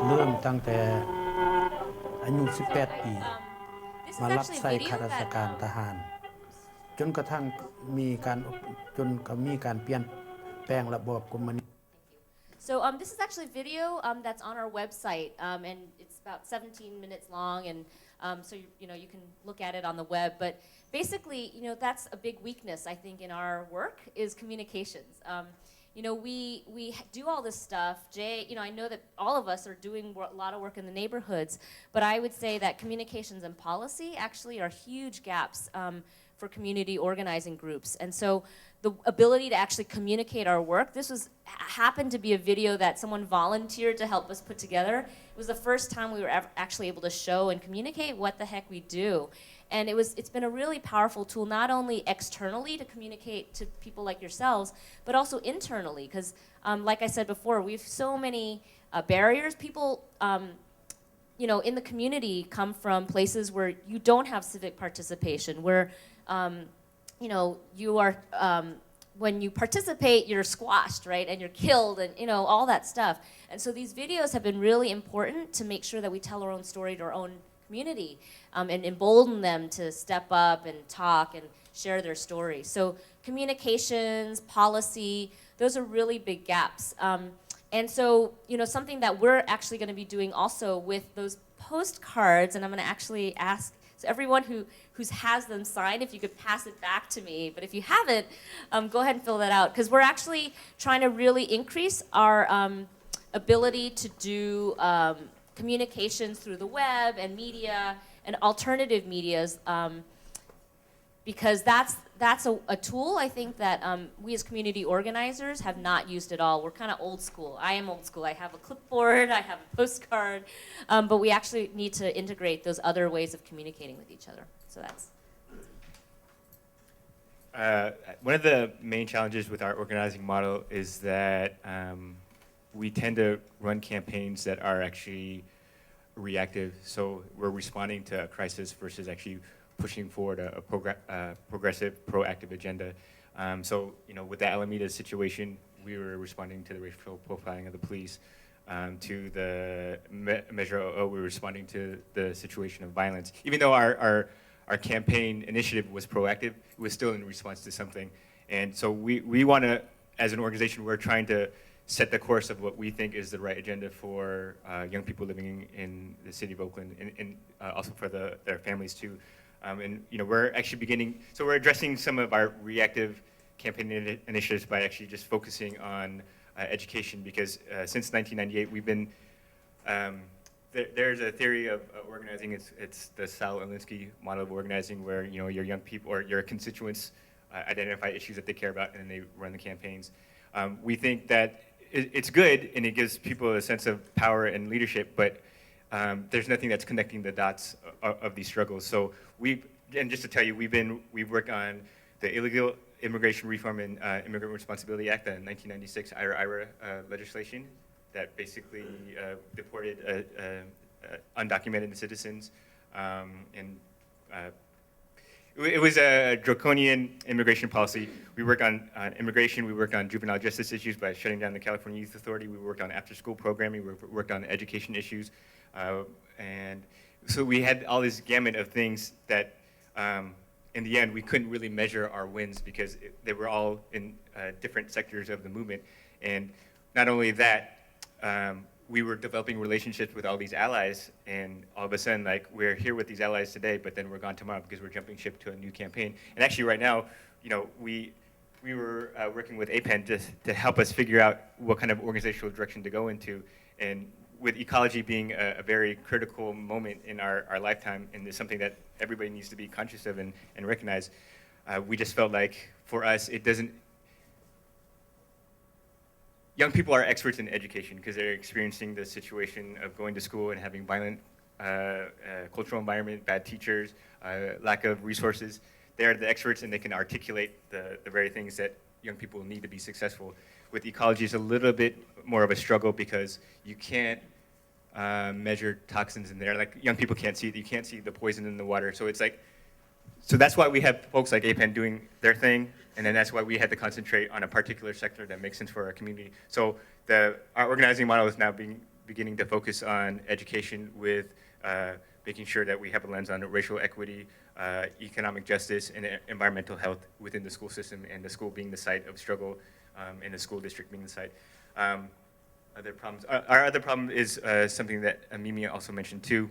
เริ่มตั้งแต่อายุ 18 ปี มารับใช้ข้าราชการทหาร จนกระทั่งมีการเปลี่ยนแปลงระบบกรมนิ So this is actually a video that's on our website, and it's about 17 minutes long, and so you can look at it on the web. But basically, that's a big weakness I think in our work is communications. We do all this stuff. Jay, I know that all of us are doing a lot of work in the neighborhoods, but I would say that communications and policy actually are huge gaps for community organizing groups. And so the ability to actually communicate our work, this happened to be a video that someone volunteered to help us put together. It was the first time we were actually able to show and communicate what the heck we do. And it's been a really powerful tool, not only externally to communicate to people like yourselves, but also internally, because like I said before, we have so many barriers. People in the community come from places where you don't have civic participation, where you are, when you participate, you're squashed, right? And you're killed and, all that stuff. And so these videos have been really important to make sure that we tell our own story to our own community and embolden them to step up and talk and share their story. So communications, policy, those are really big gaps. And so, something that we're actually going to be doing also with those postcards, and I'm going to actually ask So everyone who has them signed, if you could pass it back to me. But if you haven't, go ahead and fill that out. Because we're actually trying to really increase our ability to do communications through the web and media and alternative medias, because that's a tool I think that we as community organizers have not used at all. We're kind of old school. I am old school. I have a clipboard, I have a postcard, but we actually need to integrate those other ways of communicating with each other. So that's. One of the main challenges with our organizing model is that we tend to run campaigns that are actually reactive. So we're responding to a crisis versus actually pushing forward a progressive, proactive agenda. So, with the Alameda situation, we were responding to the racial profiling of the police. To the Measure 00, we were responding to the situation of violence. Even though our campaign initiative was proactive, it was still in response to something. And so we want to, as an organization, we're trying to set the course of what we think is the right agenda for young people living in the city of Oakland, and also for their families too. We're actually we're addressing some of our reactive campaign initiatives by actually just focusing on education, because since 1998 we've been, there's a theory of organizing, it's the Sal Alinsky model of organizing, where your young people or your constituents identify issues that they care about and then they run the campaigns. We think that it's good and it gives people a sense of power and leadership, but there's nothing that's connecting the dots of these struggles. So and just to tell you, we've worked on the Illegal Immigration Reform and Immigrant Responsibility Act, the 1996 IRA legislation that basically deported undocumented citizens. It was a draconian immigration policy. We worked on immigration, we worked on juvenile justice issues by shutting down the California Youth Authority, we worked on after-school programming, we worked on education issues. And so we had all this gamut of things that, in the end, we couldn't really measure our wins because they were all in different sectors of the movement. And not only that, we were developing relationships with all these allies, and all of a sudden, we're here with these allies today, but then we're gone tomorrow because we're jumping ship to a new campaign. And actually, right now, we were working with APEN to help us figure out what kind of organizational direction to go into. And with ecology being a very critical moment in our lifetime, and it's something that everybody needs to be conscious of and recognize, we just felt like, for us, it doesn't. Young people are experts in education because they're experiencing the situation of going to school and having violent cultural environment, bad teachers, lack of resources. They're the experts and they can articulate the very things that young people need to be successful. With ecology, it's a little bit more of a struggle because you can't measure toxins in there. Young people can't see it. You can't see the poison in the water. So so that's why we have folks like APEN doing their thing, and then that's why we had to concentrate on a particular sector that makes sense for our community. So our organizing model is now beginning to focus on education with making sure that we have a lens on racial equity, economic justice, and environmental health within the school system, and the school being the site of struggle, and the school district being the site. Other problems. Our other problem is something that Mimi also mentioned too.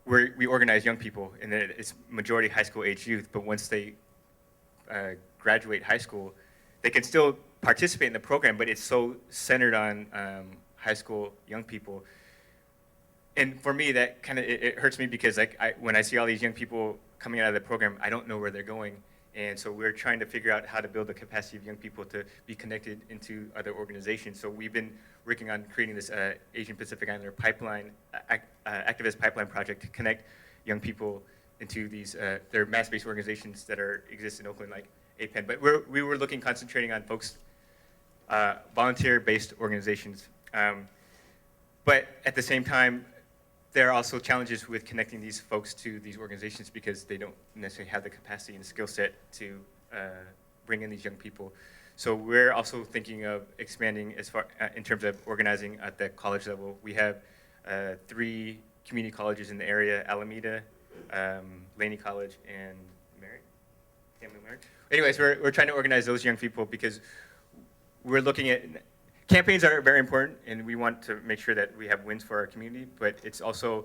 We organize young people, and it's majority high school age youth, but once they graduate high school, they can still participate in the program, but it's so centered on high school young people. And for me, that kind of, it hurts me because when I see all these young people coming out of the program, I don't know where they're going. And so we're trying to figure out how to build the capacity of young people to be connected into other organizations. So we've been working on creating this Asian Pacific Islander pipeline, activist pipeline project to connect young people into these, their mass-based organizations that exist in Oakland, like APEN. But we were concentrating on folks, volunteer-based organizations. But at the same time, there are also challenges with connecting these folks to these organizations because they don't necessarily have the capacity and the skill set to bring in these young people. So we're also thinking of expanding in terms of organizing at the college level. We have 3 community colleges in the area: Alameda, Laney College, and Merritt. Anyways, we're trying to organize those young people because we're looking at. Campaigns are very important, and we want to make sure that we have wins for our community, but it's also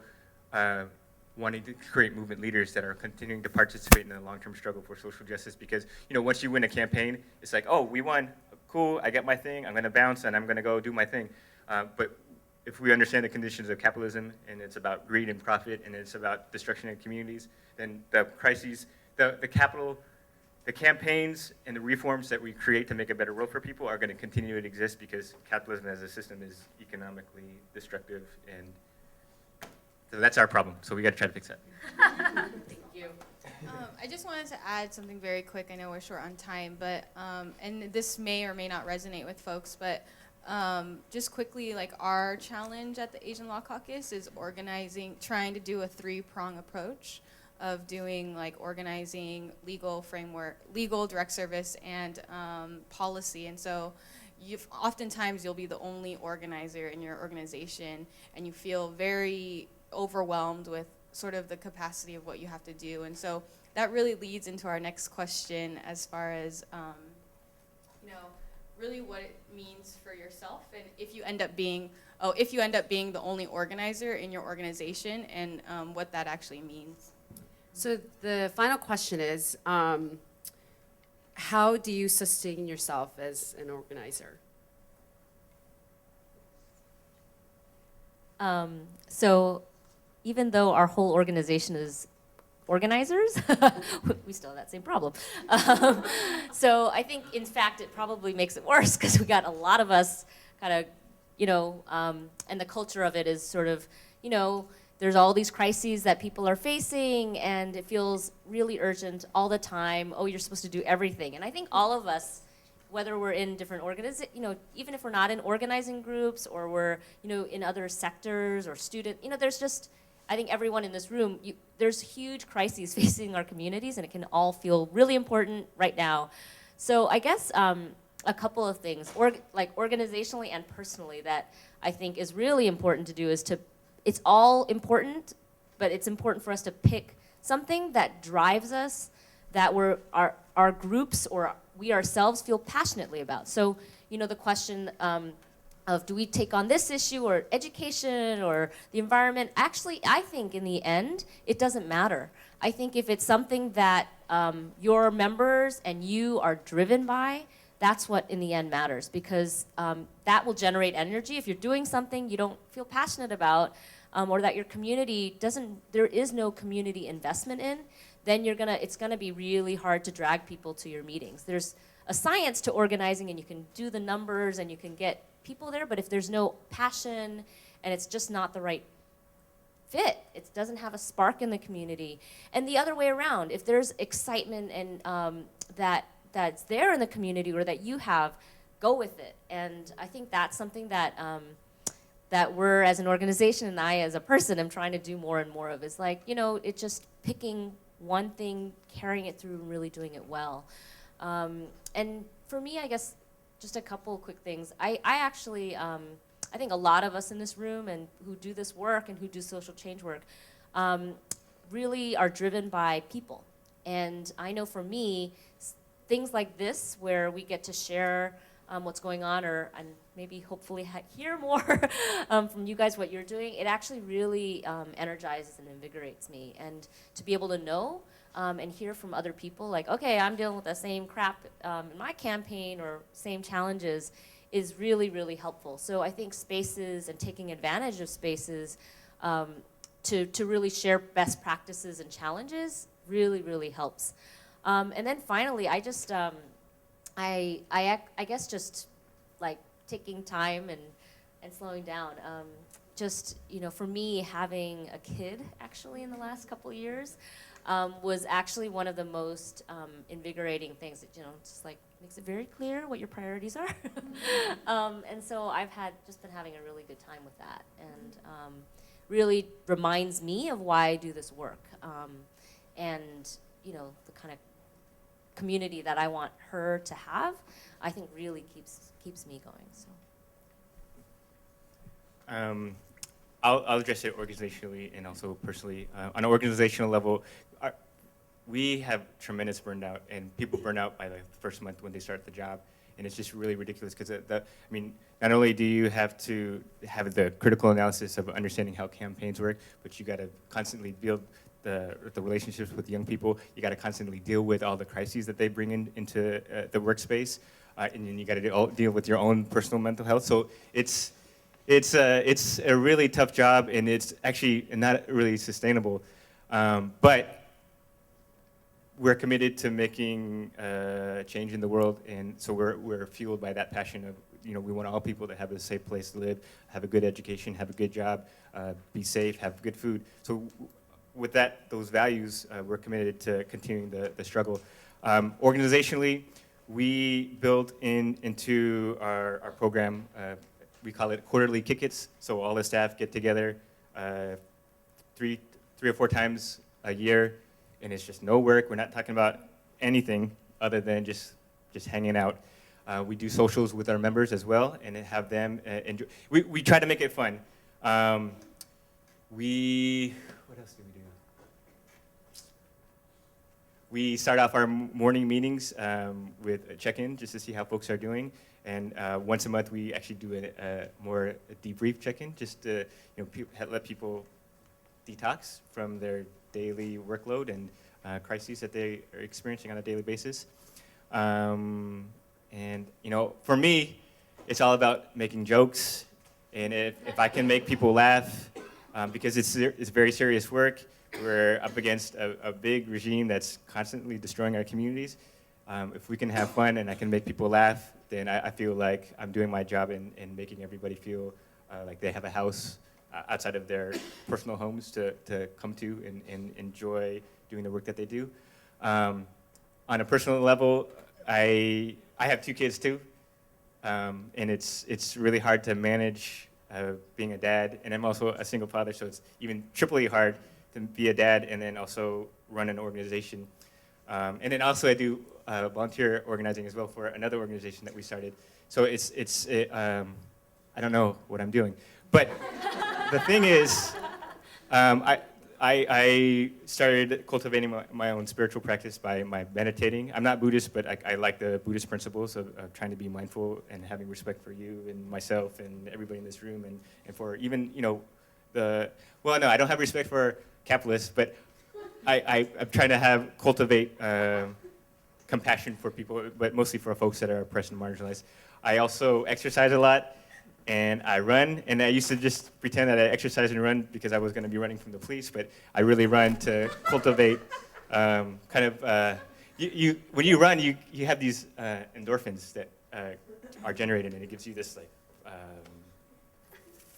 wanting to create movement leaders that are continuing to participate in the long-term struggle for social justice. Because once you win a campaign, it's like, oh, we won, cool, I get my thing, I'm going to bounce and I'm going to go do my thing. But if we understand the conditions of capitalism and it's about greed and profit and it's about destruction of communities, then the crises, the campaigns and the reforms that we create to make a better world for people are going to continue to exist because capitalism as a system is economically destructive, and so that's our problem. So we got to try to fix that. Thank you. I just wanted to add something very quick. I know we're short on time, but and this may or may not resonate with folks, but just quickly, like our challenge at the Asian Law Caucus is trying to do a three-prong approach of doing like organizing, legal framework, legal direct service, and policy. And so oftentimes you'll be the only organizer in your organization and you feel very overwhelmed with sort of the capacity of what you have to do. And so that really leads into our next question as far as really what it means for yourself, and if you end up being the only organizer in your organization, and what that actually means. So the final question is, how do you sustain yourself as an organizer? So even though our whole organization is organizers, we still have that same problem. So I think, in fact, it probably makes it worse because we got a lot of us kind of, and the culture of it is sort of, there's all these crises that people are facing and it feels really urgent all the time. Oh, you're supposed to do everything. And I think all of us, whether we're in different even if we're not in organizing groups or we're, in other sectors or there's just, I think everyone in this room, there's huge crises facing our communities and it can all feel really important right now. So I guess a couple of things, like organizationally and personally, that I think is really important to do is it's all important, but it's important for us to pick something that drives us, that our groups or we ourselves feel passionately about. So, the question of do we take on this issue or education or the environment? Actually, I think in the end, it doesn't matter. I think if it's something that your members and you are driven by, that's what in the end matters, because that will generate energy. If you're doing something you don't feel passionate about, or that your community there is no community investment in, then it's gonna be really hard to drag people to your meetings. There's a science to organizing and you can do the numbers and you can get people there, but if there's no passion and it's just not the right fit, it doesn't have a spark in the community. And the other way around, if there's excitement and that's there in the community or that you have, go with it. And I think that's something that that we're, as an organization, and I as a person, am trying to do more and more of, is like, it's just picking one thing, carrying it through, and really doing it well. And for me, I guess, just a couple quick things. I actually, I think a lot of us in this room and who do this work and who do social change work really are driven by people. And I know for me, things like this, where we get to share what's going on, and maybe hopefully hear more from you guys what you're doing, it actually really energizes and invigorates me. And to be able to know and hear from other people, like, okay, I'm dealing with the same crap in my campaign or same challenges, is really, really helpful. So I think spaces and taking advantage of spaces to really share best practices and challenges really, really helps. And then finally, I just, I guess just like taking time and slowing down. Just, for me, having a kid actually in the last couple of years was actually one of the most invigorating things. That, just like makes it very clear what your priorities are. And so I've just been having a really good time with that, and really reminds me of why I do this work, and the kind of community that I want her to have, I think really keeps me going. So. I'll address it organizationally and also personally. On an organizational level, we have tremendous burnout, and people burn out by the first month when they start the job. and it's just really ridiculous because I mean, not only do you have to have the critical analysis of understanding how campaigns work, but you got to constantly build the relationships with young people. You got to constantly deal with all the crises that they bring into the workspace, and then you got to deal with your own personal mental health. So it's a really tough job, and it's actually not really sustainable. But we're committed to making change in the world, and so we're fueled by that passion of, you know, we want all people to have a safe place to live, have a good education, have a good job, be safe, have good food. So with those values, we're committed to continuing the struggle. Organizationally, we built into our program, we call it quarterly kick-its. So all the staff get together 3 or 4 times a year, and it's just no work. We're not talking about anything other than just hanging out. We do socials with our members as well, and then have them enjoy. We try to make it fun. What else do we do? We start off our morning meetings with a check-in just to see how folks are doing. And once a month, we actually do a more debrief check-in, just to, you know, let people detox from their daily workload and crises that they are experiencing on a daily basis. And you know, for me, it's all about making jokes. And if I can make people laugh, because it's very serious work. We're up against a big regime that's constantly destroying our communities. If we can have fun and I can make people laugh, then I feel like I'm doing my job in making everybody feel like they have a house outside of their personal homes to come to and enjoy doing the work that they do. On a personal level, I have 2 kids too, and it's really hard to manage being a dad, and I'm also a single father, so it's even triply hard to be a dad and then also run an organization. And then also I do volunteer organizing as well for another organization that we started. So I don't know what I'm doing. But the thing is, I started cultivating my own spiritual practice by my meditating. I'm not Buddhist, but I like the Buddhist principles of trying to be mindful and having respect for you and myself and everybody in this room, and for even, you know, well, no, I don't have respect for capitalists, but I'm trying to cultivate compassion for people, but mostly for folks that are oppressed and marginalized. I also exercise a lot, and I run, and I used to just pretend that I exercise and run because I was going to be running from the police, but I really run to cultivate when you run, you have these endorphins that are generated, and it gives you this like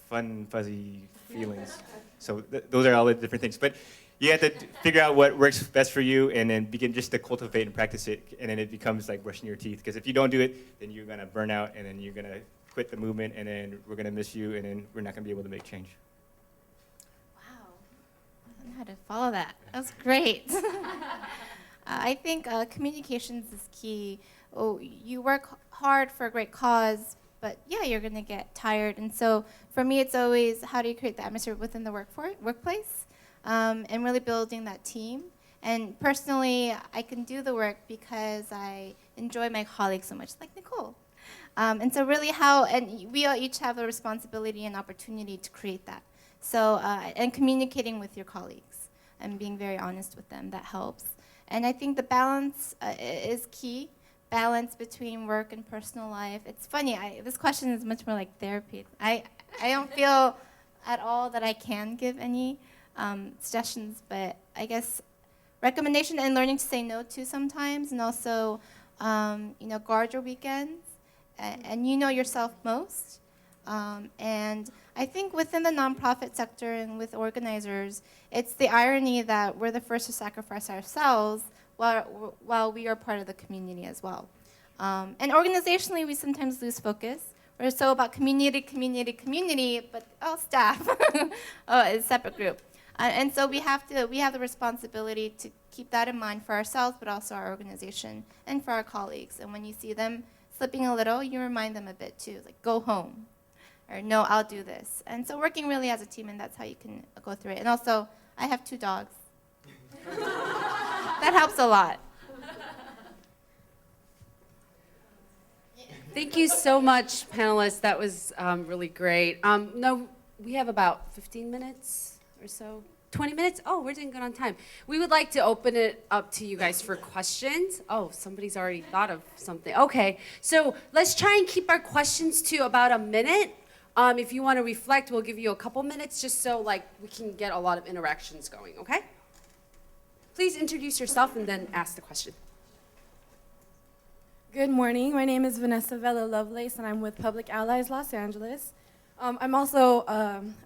fun, fuzzy feelings. So those are all the different things. But you have to figure out what works best for you and then begin just to cultivate and practice it, and then it becomes like brushing your teeth. Because if you don't do it, then you're going to burn out, and then you're going to quit the movement, and then we're going to miss you, and then we're not going to be able to make change. Wow. I don't know how to follow that. That was great. I think communications is key. Oh, you work hard for a great cause, but yeah, you're going to get tired. And so for me, it's always how do you create the atmosphere within the workplace, and really building that team. And personally, I can do the work because I enjoy my colleagues so much, like Nicole. And so really and we all each have a responsibility and opportunity to create that. So, and communicating with your colleagues and being very honest with them, that helps. And I think the balance is key. Balance between work and personal life. It's funny, this question is much more like therapy. I don't feel at all that I can give any suggestions, but I guess recommendation and learning to say no to sometimes, and also guard your weekends, and you know yourself most. And I think within the nonprofit sector and with organizers, it's the irony that we're the first to sacrifice ourselves while we are part of the community as well. And organizationally, we sometimes lose focus. We're so about community, but staff, it's a separate group. And so we have the responsibility to keep that in mind for ourselves, but also our organization and for our colleagues. And when you see them slipping a little, you remind them a bit too, like go home, or no, I'll do this. And so working really as a team, and that's how you can go through it. And also, I have 2 dogs. That helps a lot. Thank you so much, panelists. That was really great. No, we have about 15 minutes or so. 20 minutes? Oh, we're doing good on time. We would like to open it up to you guys for questions. Oh, somebody's already thought of something. Okay, so let's try and keep our questions to about a minute. If you want to reflect, we'll give you a couple minutes just so like we can get a lot of interactions going, okay? Please introduce yourself and then ask the question. Good morning. My name is Vanessa Vela Lovelace, and I'm with Public Allies Los Angeles. I'm also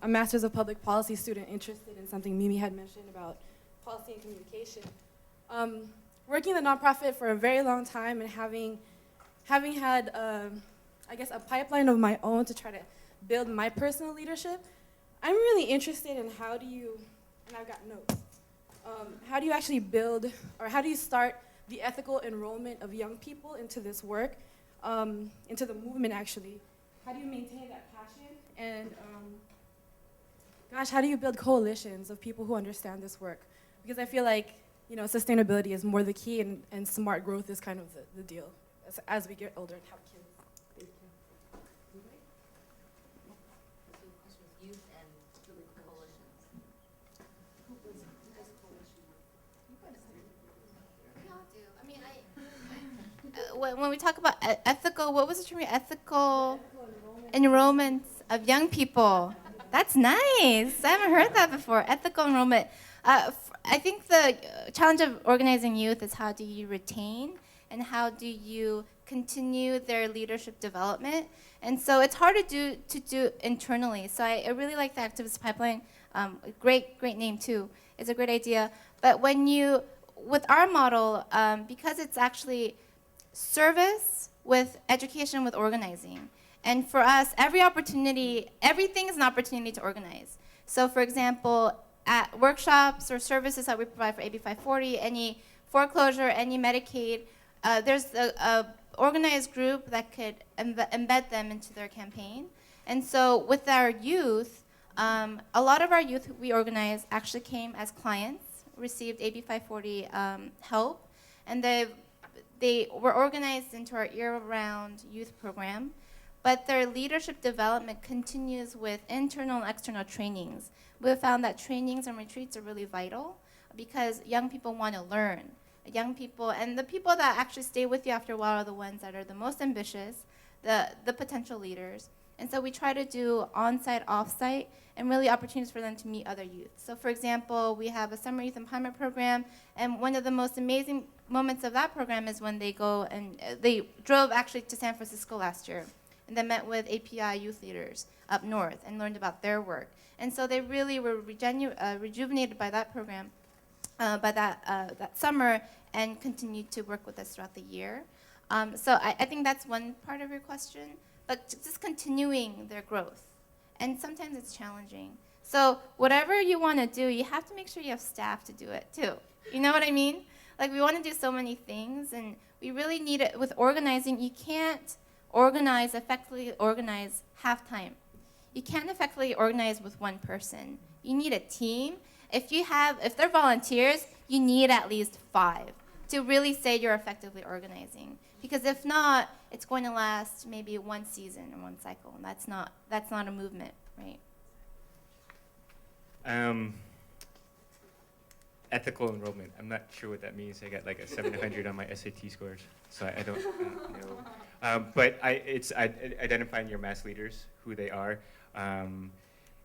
a Master's of Public Policy student interested in something Mimi had mentioned about policy and communication. Working in the nonprofit for a very long time and having had, I guess, a pipeline of my own to try to build my personal leadership, I'm really interested in how do you, and I've got notes, how do you actually build, or how do you start the ethical enrollment of young people into this work, into the movement actually? How do you maintain that passion? And gosh, how do you build coalitions of people who understand this work? Because I feel like, sustainability is more the key, and smart growth is kind of the deal as we get older and have kids. Thank you. Youth and coalitions. When we talk about ethical, what was the term? Ethical enrollments of young people. That's nice. I haven't heard that before. Ethical enrollment. I think the challenge of organizing youth is how do you retain and how do you continue their leadership development. And so it's hard to do internally. So I really like the activist pipeline. Great name too. It's a great idea. But with our model, because it's actually service with education with organizing. And for us, everything is an opportunity to organize. So for example, at workshops or services that we provide for AB 540, any foreclosure, any Medicaid, there's a organized group that could embed them into their campaign. And so with our youth, a lot of our youth we organize actually came as clients, received AB 540 help, and they were organized into our year-round youth program. But their leadership development continues with internal and external trainings. We've found that trainings and retreats are really vital because young people want to learn. Young people, and the people that actually stay with you after a while are the ones that are the most ambitious, the potential leaders. And so we try to do on-site, off-site, and really opportunities for them to meet other youth. So for example, we have a summer youth empowerment program, and one of the most amazing moments of that program is when they go and they drove actually to San Francisco last year. And then met with API youth leaders up north and learned about their work. And so they really were rejuvenated by that program, by that summer, and continued to work with us throughout the year. So I think that's one part of your question, but just continuing their growth. And sometimes it's challenging. So whatever you want to do, you have to make sure you have staff to do it too. You know what I mean? Like we want to do so many things, and we really need it with organizing. You can't effectively organize half-time. You can't effectively organize with one person. You need a team. If they're volunteers, you need at least 5 to really say you're effectively organizing. Because if not, it's going to last maybe one season or one cycle, and that's not a movement, right? Ethical enrollment. I'm not sure what that means. I got like a 700 on my SAT scores, so I don't know. But it's identifying your mass leaders, who they are, and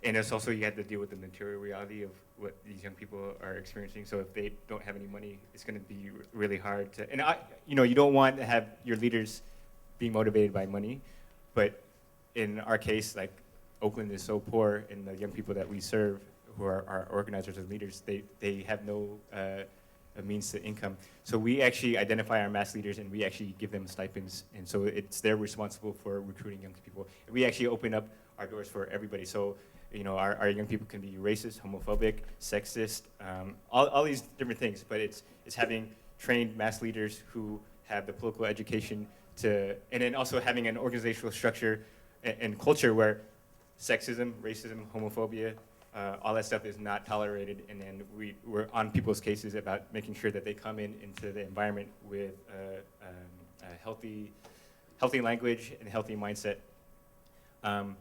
it's also you have to deal with the material reality of what these young people are experiencing. So if they don't have any money, it's going to be really hard to. And you don't want to have your leaders being motivated by money, but in our case, like Oakland is so poor, and the young people that we serve, who are our organizers and leaders, they have no means to income. So we actually identify our mass leaders, and we actually give them stipends, and so they're responsible for recruiting young people. We actually open up our doors for everybody. So our young people can be racist, homophobic, sexist, all these different things, but it's having trained mass leaders who have the political education and then also having an organizational structure and culture where sexism, racism, homophobia, all that stuff is not tolerated, and then we're on people's cases about making sure that they come into the environment with healthy healthy language and healthy mindset. And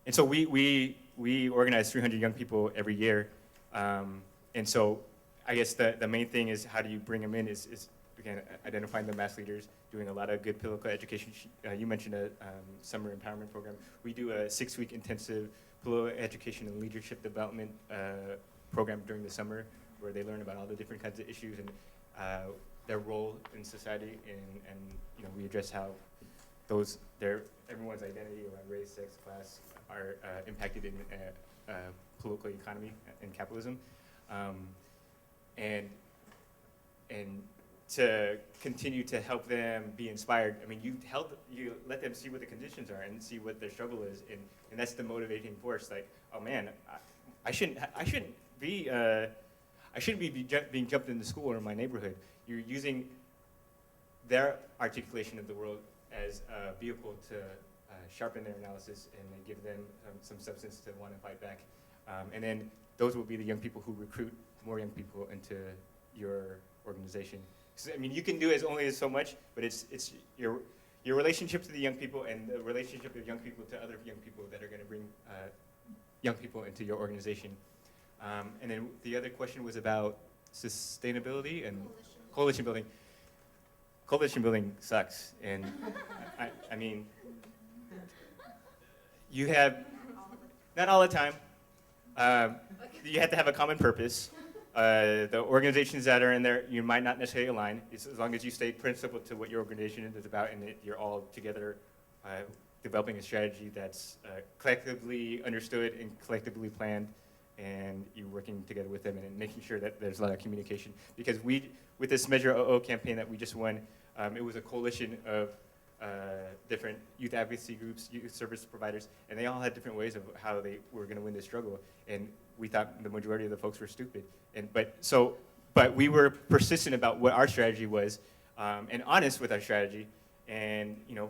so we organize 300 young people every year. And so I guess the main thing is how do you bring them in is again, identifying the mass leaders, doing a lot of good political education. You mentioned a summer empowerment program. We do a 6-week intensive political education and leadership development program during the summer where they learn about all the different kinds of issues and their role in society, and you know, we address how everyone's identity around race, sex, class are impacted in political economy and capitalism, and to continue to help them be inspired. I mean, you let them see what the conditions are and see what their struggle is, and that's the motivating force. Like, oh man, I shouldn't be being jumped into school or in my neighborhood. You're using their articulation of the world as a vehicle to sharpen their analysis and give them some substance to want to fight back. And then those will be the young people who recruit more young people into your organization. So, I mean, you can do only so much, but it's your relationship to the young people and the relationship of young people to other young people that are going to bring young people into your organization. And then the other question was about sustainability and coalition building. Coalition building sucks, and I mean, you have, not all the time, you have to have a common purpose. The organizations that are in there, you might not necessarily align, as long as you stay principled to what your organization is about and you're all together developing a strategy that's collectively understood and collectively planned, and you working together with them and making sure that there's a lot of communication. Because with this Measure OO campaign that we just won, it was a coalition of different youth advocacy groups, youth service providers, and they all had different ways of how they were going to win this struggle. And we thought the majority of the folks were stupid. But we were persistent about what our strategy was, and honest with our strategy. And you know,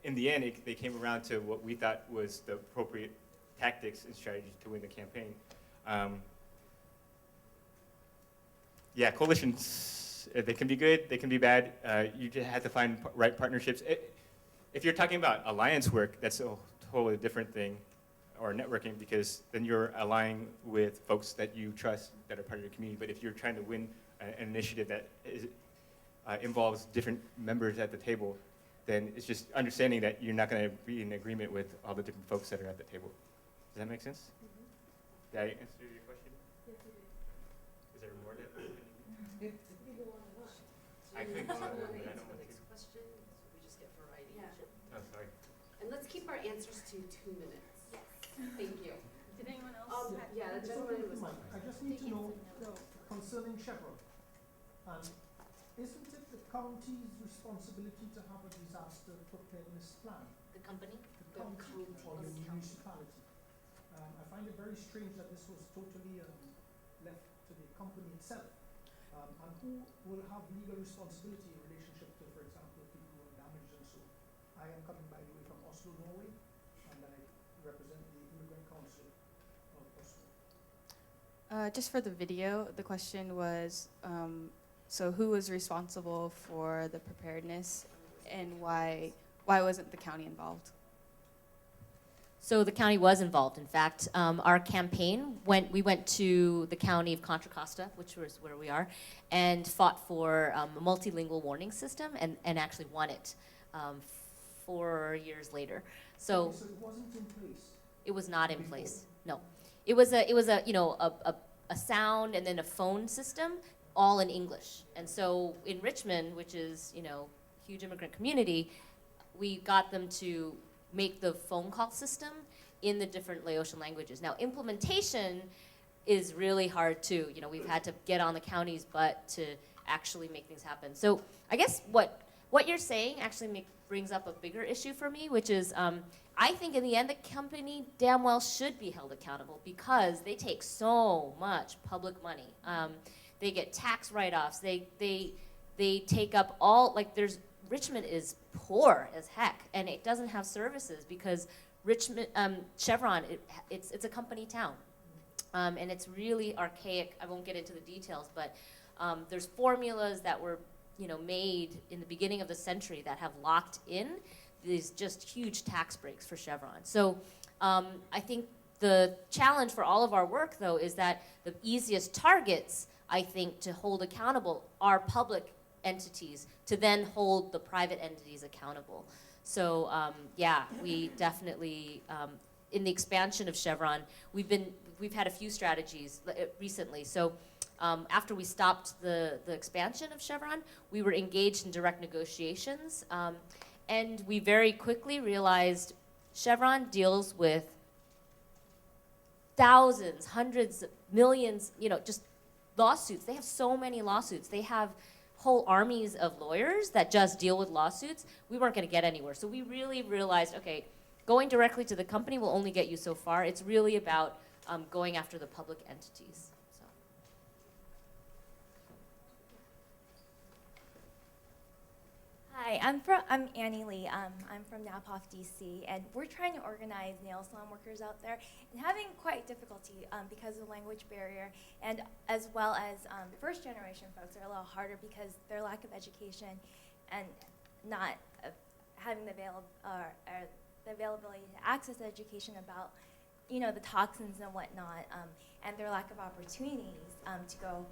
in the end, they came around to what we thought was the appropriate tactics and strategy to win the campaign. Yeah, coalitions, they can be good, they can be bad. You just have to find right partnerships. If you're talking about alliance work, that's a totally different thing, or networking, because then you're aligning with folks that you trust that are part of your community. But if you're trying to win an initiative that involves different members at the table, then it's just understanding that you're not going to be in agreement with all the different folks that are at the table. Does that make sense? Did I answer your question? Yes, you did. Is there more that I could go on, but I don't want to. Question, we just get variety. Yeah. Oh, sorry. And let's keep our answers to 2 minutes. Yes. Thank you. Did anyone else? Yeah, the gentleman who was. I just need to know concerning Chevron. Isn't it the county's responsibility to have a disaster preparedness plan? The company? The county or the municipality. I find it very strange that this was totally left to the company itself. And who will have legal responsibility in relationship to, for example, people who are damaged and so? I am coming, by the way, from Oslo, Norway, and I represent the Immigrant Council of Oslo. Just for the video, the question was, so who was responsible for the preparedness, and why wasn't the county involved? So the county was involved. In fact, our campaign we went to the county of Contra Costa, which was where we are, and fought for a multilingual warning system, and actually won it 4 years later. So it wasn't in place. It was not in place. No, it was a you know a sound and then a phone system, all in English. And so in Richmond, which is huge immigrant community, we got them to make the phone call system in the different Laotian languages. Now, implementation is really hard too. We've had to get on the county's butt to actually make things happen. So I guess what you're saying actually brings up a bigger issue for me, which is I think in the end the company damn well should be held accountable because they take so much public money. They get tax write-offs. They take up all, Richmond is poor as heck, and it doesn't have services because Chevron, it's a company town, and it's really archaic. I won't get into the details, but there's formulas that were made in the beginning of the century that have locked in these just huge tax breaks for Chevron. So I think the challenge for all of our work, though, is that the easiest targets, I think, to hold accountable are public entities to then hold the private entities accountable. So yeah, we definitely, in the expansion of Chevron, we've had a few strategies recently. So after we stopped the expansion of Chevron, we were engaged in direct negotiations, and we very quickly realized Chevron deals with thousands, hundreds, millions, just lawsuits. They have so many lawsuits. They have whole armies of lawyers that just deal with lawsuits. We weren't going to get anywhere. So we really realized, okay, going directly to the company will only get you so far. It's really about going after the public entities. So. Hi, I'm Annie Lee. I'm from NAPOF DC, and we're trying to organize nail salon workers out there and having quite difficulty because of the language barrier, and as well as first generation folks are a little harder because their lack of education and not having the availability to access education about the toxins and whatnot, and their lack of opportunities to go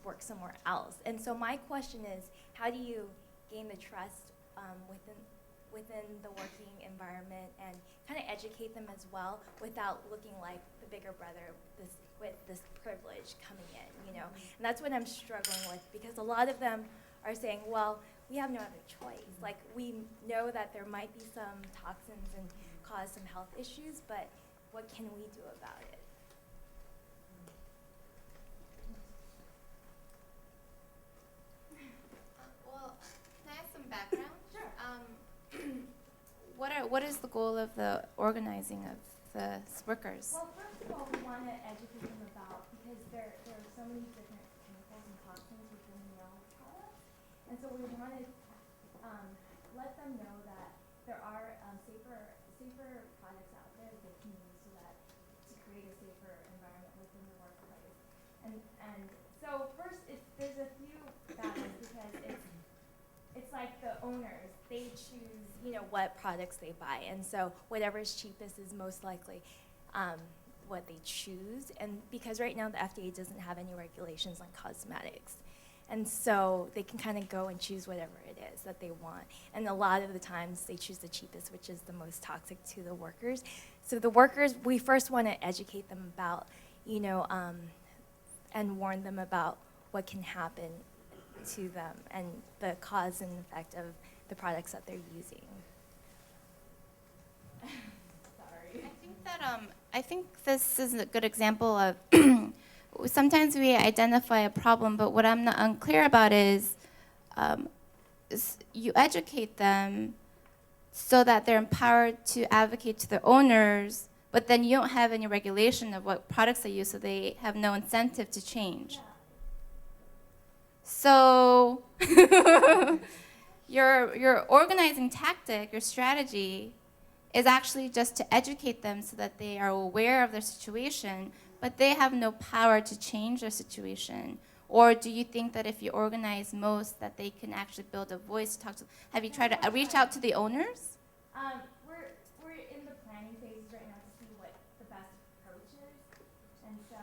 work somewhere else. And so my question is, how do you gain the trust within the working environment and kind of educate them as well without looking like the bigger brother with this privilege coming in, And that's what I'm struggling with, because a lot of them are saying, well, we have no other choice. Like, we know that there might be some toxins and cause some health issues, but what can we do about it? Well, can I have some background? Sure. What is the goal of the organizing of the workers? Well, first of all, we want to educate them about, because there are so many different chemicals and toxins within nail products, and so we want to let them know that there are safer products out there that they can use to create a safer environment within the workplace. And so first, there's a few battles, because it's like the owners, they choose what products they buy, and so whatever is cheapest is most likely what they choose. And because right now the FDA doesn't have any regulations on cosmetics, and so they can kind of go and choose whatever it is that they want. And a lot of the times they choose the cheapest, which is the most toxic to the workers. So the workers, we first want to educate them about, and warn them about what can happen to them and the cause and effect of the products that they're using. Sorry. I think this is a good example of sometimes we identify a problem, but what I'm not unclear about is you educate them so that they're empowered to advocate to the owners, but then you don't have any regulation of what products they use, so they have no incentive to change. Yeah. So your organizing tactic, your strategy, is actually just to educate them so that they are aware of their situation, but they have no power to change their situation. Or do you think that if you organize most, that they can actually build a voice to talk to? Have you tried to reach out to the owners? We're in the planning phases right now to see what the best approach is, and so.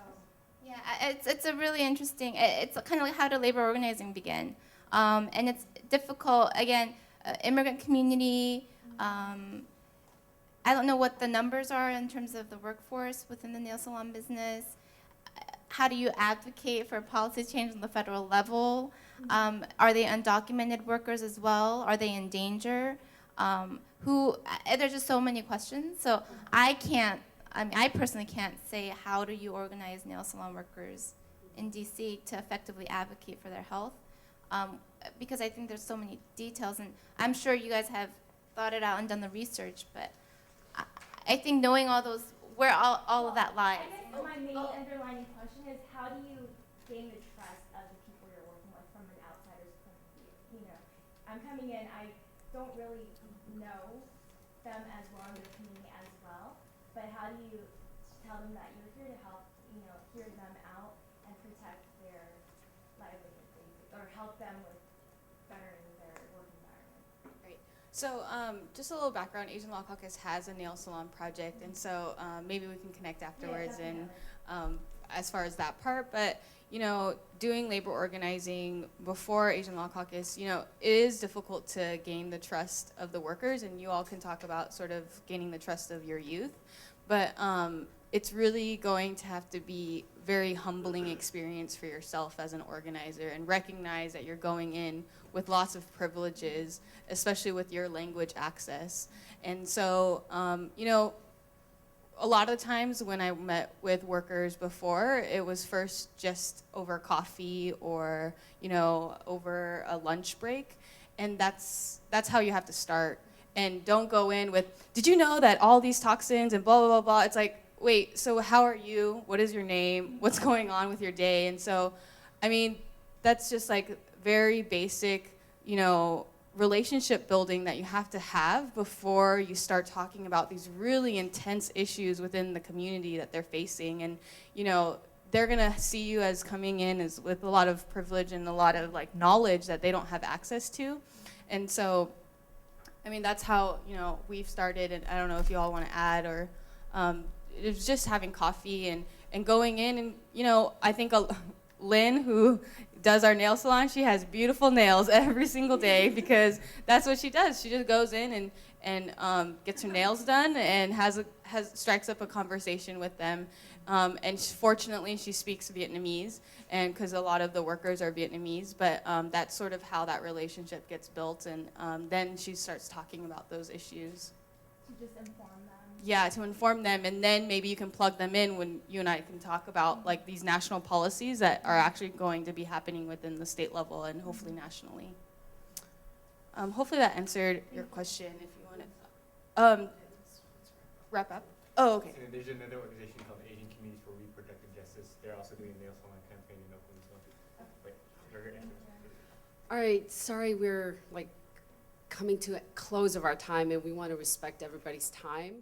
Yeah, it's a really interesting. It's kind of like how did labor organizing begin, and it's difficult. Again, immigrant community. I don't know what the numbers are in terms of the workforce within the nail salon business. How do you advocate for policy change on the federal level? Are they undocumented workers as well? Are they in danger? There's just so many questions. So I personally can't say how do you organize nail salon workers in DC to effectively advocate for their health, because I think there's so many details, and I'm sure you guys have thought it out and done the research, but I think knowing all those, where all of that lies. I guess my main underlying question is, how do you gain the trust of the people you're working with from an outsider's point of view? I'm coming in, I don't really know them as well in their community as well, but how do you tell them that you're here to help, hear them out and protect their livelihood, or help them with bettering their work environment? Right. So just a little background, Asian Law Caucus has a nail salon project, and so maybe we can connect afterwards and as far as that part. But, you know, doing labor organizing before Asian Law Caucus, you know, it is difficult to gain the trust of the workers, and you all can talk about sort of gaining the trust of your youth. But it's really going to have to be very humbling experience for yourself as an organizer, and recognize that you're going in with lots of privileges, especially with your language access. And so, you know, a lot of times when I met with workers before, it was first just over coffee or, you know, over a lunch break. And that's how you have to start. And don't go in with, did you know that all these toxins and blah, blah, blah, blah. It's like, wait, so how are you? What is your name? What's going on with your day? And so, I mean, that's just like very basic, you know, relationship building that you have to have before you start talking about these really intense issues within the community that they're facing. And, you know, they're gonna see you as coming in as with a lot of privilege and a lot of like knowledge that they don't have access to. And so, I mean, that's how, you know, we've started. And I don't know if you all want to add, or it was just having coffee and going in. And, you know, I think Lynn, who does our nail salon, she has beautiful nails every single day, because that's what she does. She just goes in and gets her nails done and strikes up a conversation with them. And fortunately, she speaks Vietnamese, and because a lot of the workers are Vietnamese. But that's sort of how that relationship gets built, and then she starts talking about those issues. To just inform them. Yeah, to inform them, and then maybe you can plug them in when you and I can talk about like these national policies that are actually going to be happening within the state level and hopefully nationally. Hopefully that answered your question. If you want to wrap up. Oh, okay. So there's another organization called Asian Communities for Reproductive Justice. They're also doing a nail salon campaign in Oakland as well. Wait, All right, sorry, we're like coming to a close of our time, and we want to respect everybody's time.